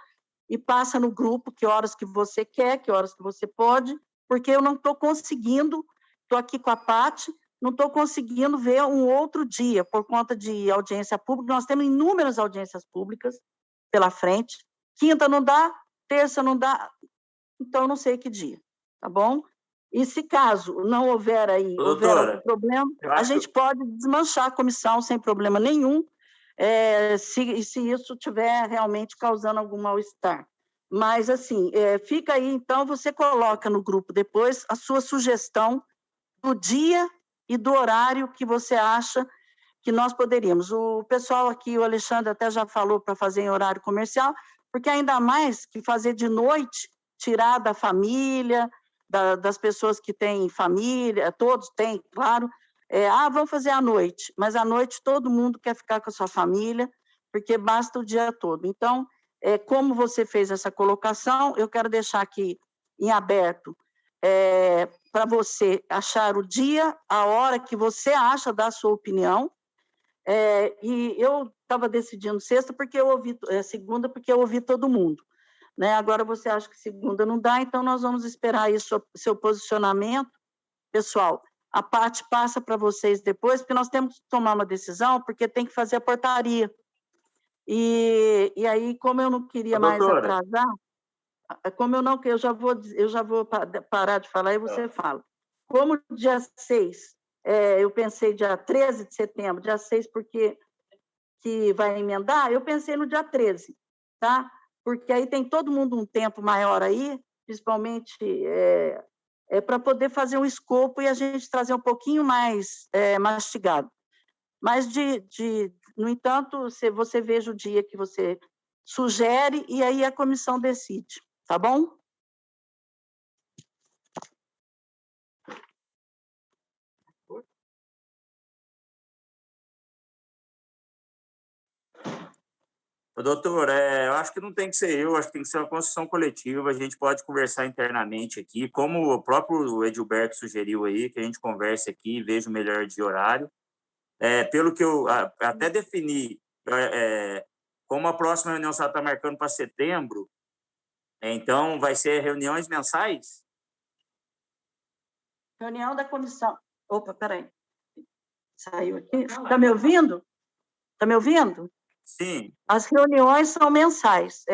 e passa no grupo que horas que você quer, que horas que você pode, porque eu não estou conseguindo. Estou aqui com a Paty, não estou conseguindo ver um outro dia, por conta de audiência pública. Nós temos inúmeras audiências públicas pela frente. Quinta não dá, terça não dá, então não sei que dia, tá bom? E se caso não houver aí, houver algum problema, a gente pode desmanchar a comissão sem problema nenhum, se isso estiver realmente causando algum mal-estar. Mas, assim, fica aí, então, você coloca no grupo depois a sua sugestão do dia e do horário que você acha que nós poderíamos. O pessoal aqui, o Alexandre até já falou para fazer em horário comercial, porque ainda mais que fazer de noite, tirar da família, das pessoas que têm família, todos têm, claro, vamos fazer à noite, mas à noite todo mundo quer ficar com a sua família, porque basta o dia todo. Então, como você fez essa colocação, eu quero deixar aqui em aberto, para você achar o dia, a hora que você acha, dar a sua opinião. E eu estava decidindo sexta porque eu ouvi segunda, porque eu ouvi todo mundo, né? Agora você acha que segunda não dá, então nós vamos esperar aí seu posicionamento. Pessoal, a Paty passa para vocês depois, porque nós temos que tomar uma decisão, porque tem que fazer a portaria. E aí, como eu não queria mais atrasar, como eu já vou parar de falar e você fala. Como dia 6, eu pensei dia 13 de setembro, dia 6 porque que vai emendar, eu pensei no dia 13, tá? Porque aí tem todo mundo um tempo maior aí, principalmente para poder fazer um escopo e a gente trazer um pouquinho mais mastigado. Mas, no entanto, você veja o dia que você sugere e aí a comissão decide. Tá bom? Doutor, eu acho que não tem que ser eu, acho que tem que ser uma construção coletiva, a gente pode conversar internamente aqui, como o próprio Edilberto sugeriu aí, que a gente converse aqui e veja o melhor de horário. Pelo que eu até defini, como a próxima reunião só está marcando para setembro, então vai ser reuniões mensais? Reunião da comissão. Opa, peraí. Saiu aqui. Está me ouvindo? Está me ouvindo? Sim. As reuniões são mensais.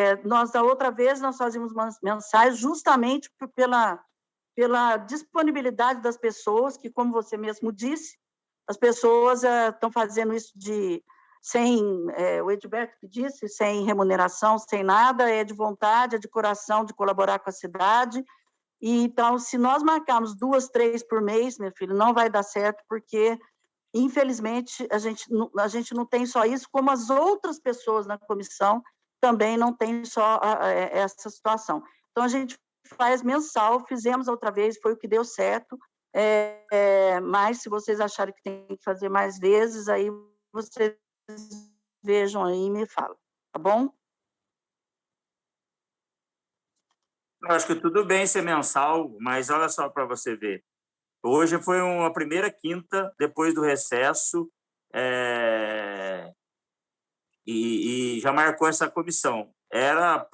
Da outra vez, nós fazíamos mensais justamente pela disponibilidade das pessoas, que, como você mesmo disse, as pessoas estão fazendo isso sem, o Edilberto que disse, sem remuneração, sem nada, é de vontade, é de coração, de colaborar com a cidade. E, então, se nós marcarmos 2, 3 por mês, meu filho, não vai dar certo, porque, infelizmente, a gente não tem só isso, como as outras pessoas na comissão também não têm só essa situação. Então, a gente faz mensal, fizemos outra vez, foi o que deu certo, mas se vocês acharem que tem que fazer mais vezes, aí vocês vejam aí e me falam, tá bom? Eu acho que tudo bem ser mensal, mas olha só para você ver. Hoje foi uma primeira quinta, depois do recesso, e já marcou essa comissão. Era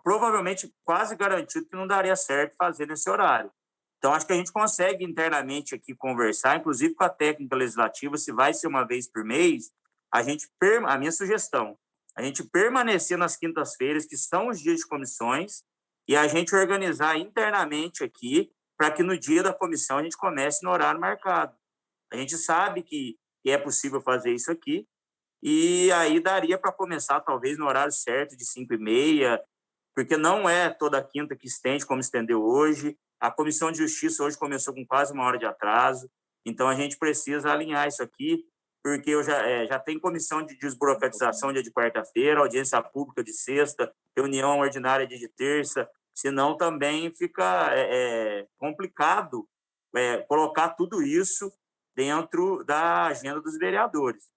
provavelmente quase garantido que não daria certo fazer nesse horário. Então, acho que a gente consegue internamente aqui conversar, inclusive com a técnica legislativa, se vai ser uma vez por mês, a minha sugestão, a gente permanecer nas quintas-feiras, que são os dias de comissões, e a gente organizar internamente aqui, para que no dia da comissão a gente comece no horário marcado. A gente sabe que é possível fazer isso aqui, e aí daria para começar talvez no horário certo, de 5h30, porque não é toda quinta que estende como estendeu hoje. A Comissão de Justiça hoje começou com quase 1 hora de atraso, então a gente precisa alinhar isso aqui, porque eu já tem comissão de desburocratização dia de quarta-feira, audiência pública de sexta, reunião ordinária dia de terça, senão também fica complicado colocar tudo isso dentro da agenda dos vereadores.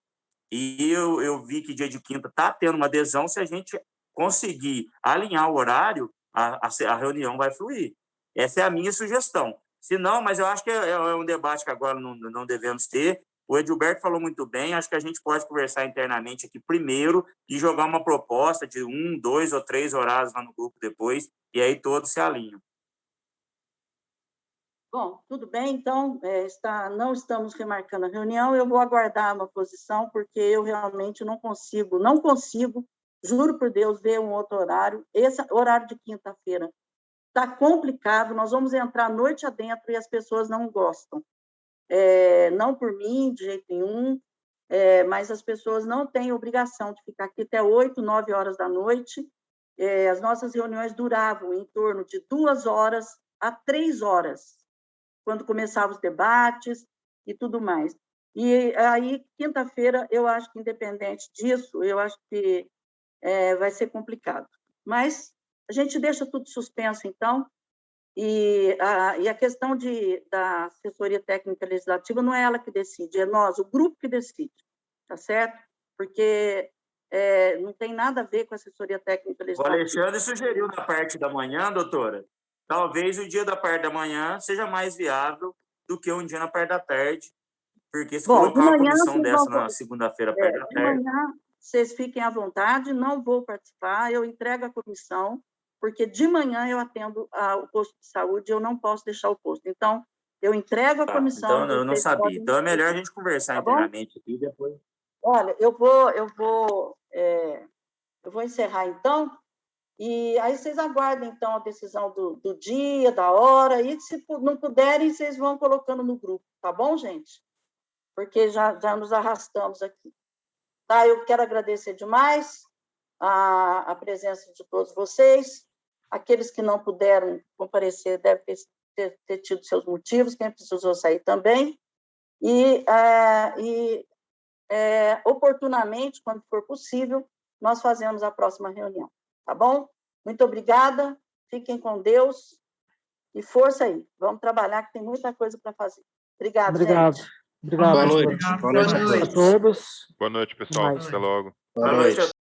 E eu vi que dia de quinta está tendo uma adesão, se a gente conseguir alinhar o horário, a reunião vai fluir. Essa é a minha sugestão. Se não, mas eu acho que é um debate que agora não devemos ter. O Edilberto falou muito bem, acho que a gente pode conversar internamente aqui primeiro e jogar uma proposta de 1, 2 ou 3 horários lá no grupo depois, e aí todos se alinham. Bom, tudo bem, então, não estamos remarcando a reunião, eu vou aguardar uma posição, porque eu realmente não consigo, juro por Deus, ver um outro horário. Esse horário de quinta-feira está complicado, nós vamos entrar noite adentro e as pessoas não gostam. Não por mim, de jeito nenhum, mas as pessoas não têm obrigação de ficar aqui até 8, 9 horas da noite. As nossas reuniões duravam em torno de 2 horas a 3 horas, quando começavam os debates e tudo mais. E aí, quinta-feira, eu acho que, independente disso, eu acho que vai ser complicado. Mas a gente deixa tudo suspenso, então, e a questão da assessoria técnica legislativa não é ela que decide, é nós, o grupo que decide, tá certo? Porque não tem nada a ver com a assessoria técnica legislativa. O Alexandre sugeriu na parte da manhã, doutora, talvez o dia da parte da manhã seja mais viável do que um dia na parte da tarde, porque se colocar uma comissão dessa na segunda-feira, parte da tarde... De manhã, vocês fiquem à vontade, não vou participar, eu entrego a comissão, porque de manhã eu atendo o posto de saúde, eu não posso deixar o posto. Então, eu entrego a comissão... Então, eu não sabia. Então, é melhor a gente conversar internamente aqui depois. Olha, eu vou encerrar, então, e aí vocês aguardem, então, a decisão do dia, da hora, e se não puderem, vocês vão colocando no grupo, tá bom, gente? Porque já nos arrastamos aqui. Tá, eu quero agradecer demais a presença de todos vocês. Aqueles que não puderam comparecer devem ter tido seus motivos, quem precisou sair também. E oportunamente, quando for possível, nós fazemos a próxima reunião, tá bom? Muito obrigada, fiquem com Deus e força aí. Vamos trabalhar, que tem muita coisa para fazer. Obrigado, gente. Obrigado. Boa noite. Boa noite a todos. Boa noite, Boa noite, pessoal. Até logo. Boa noite.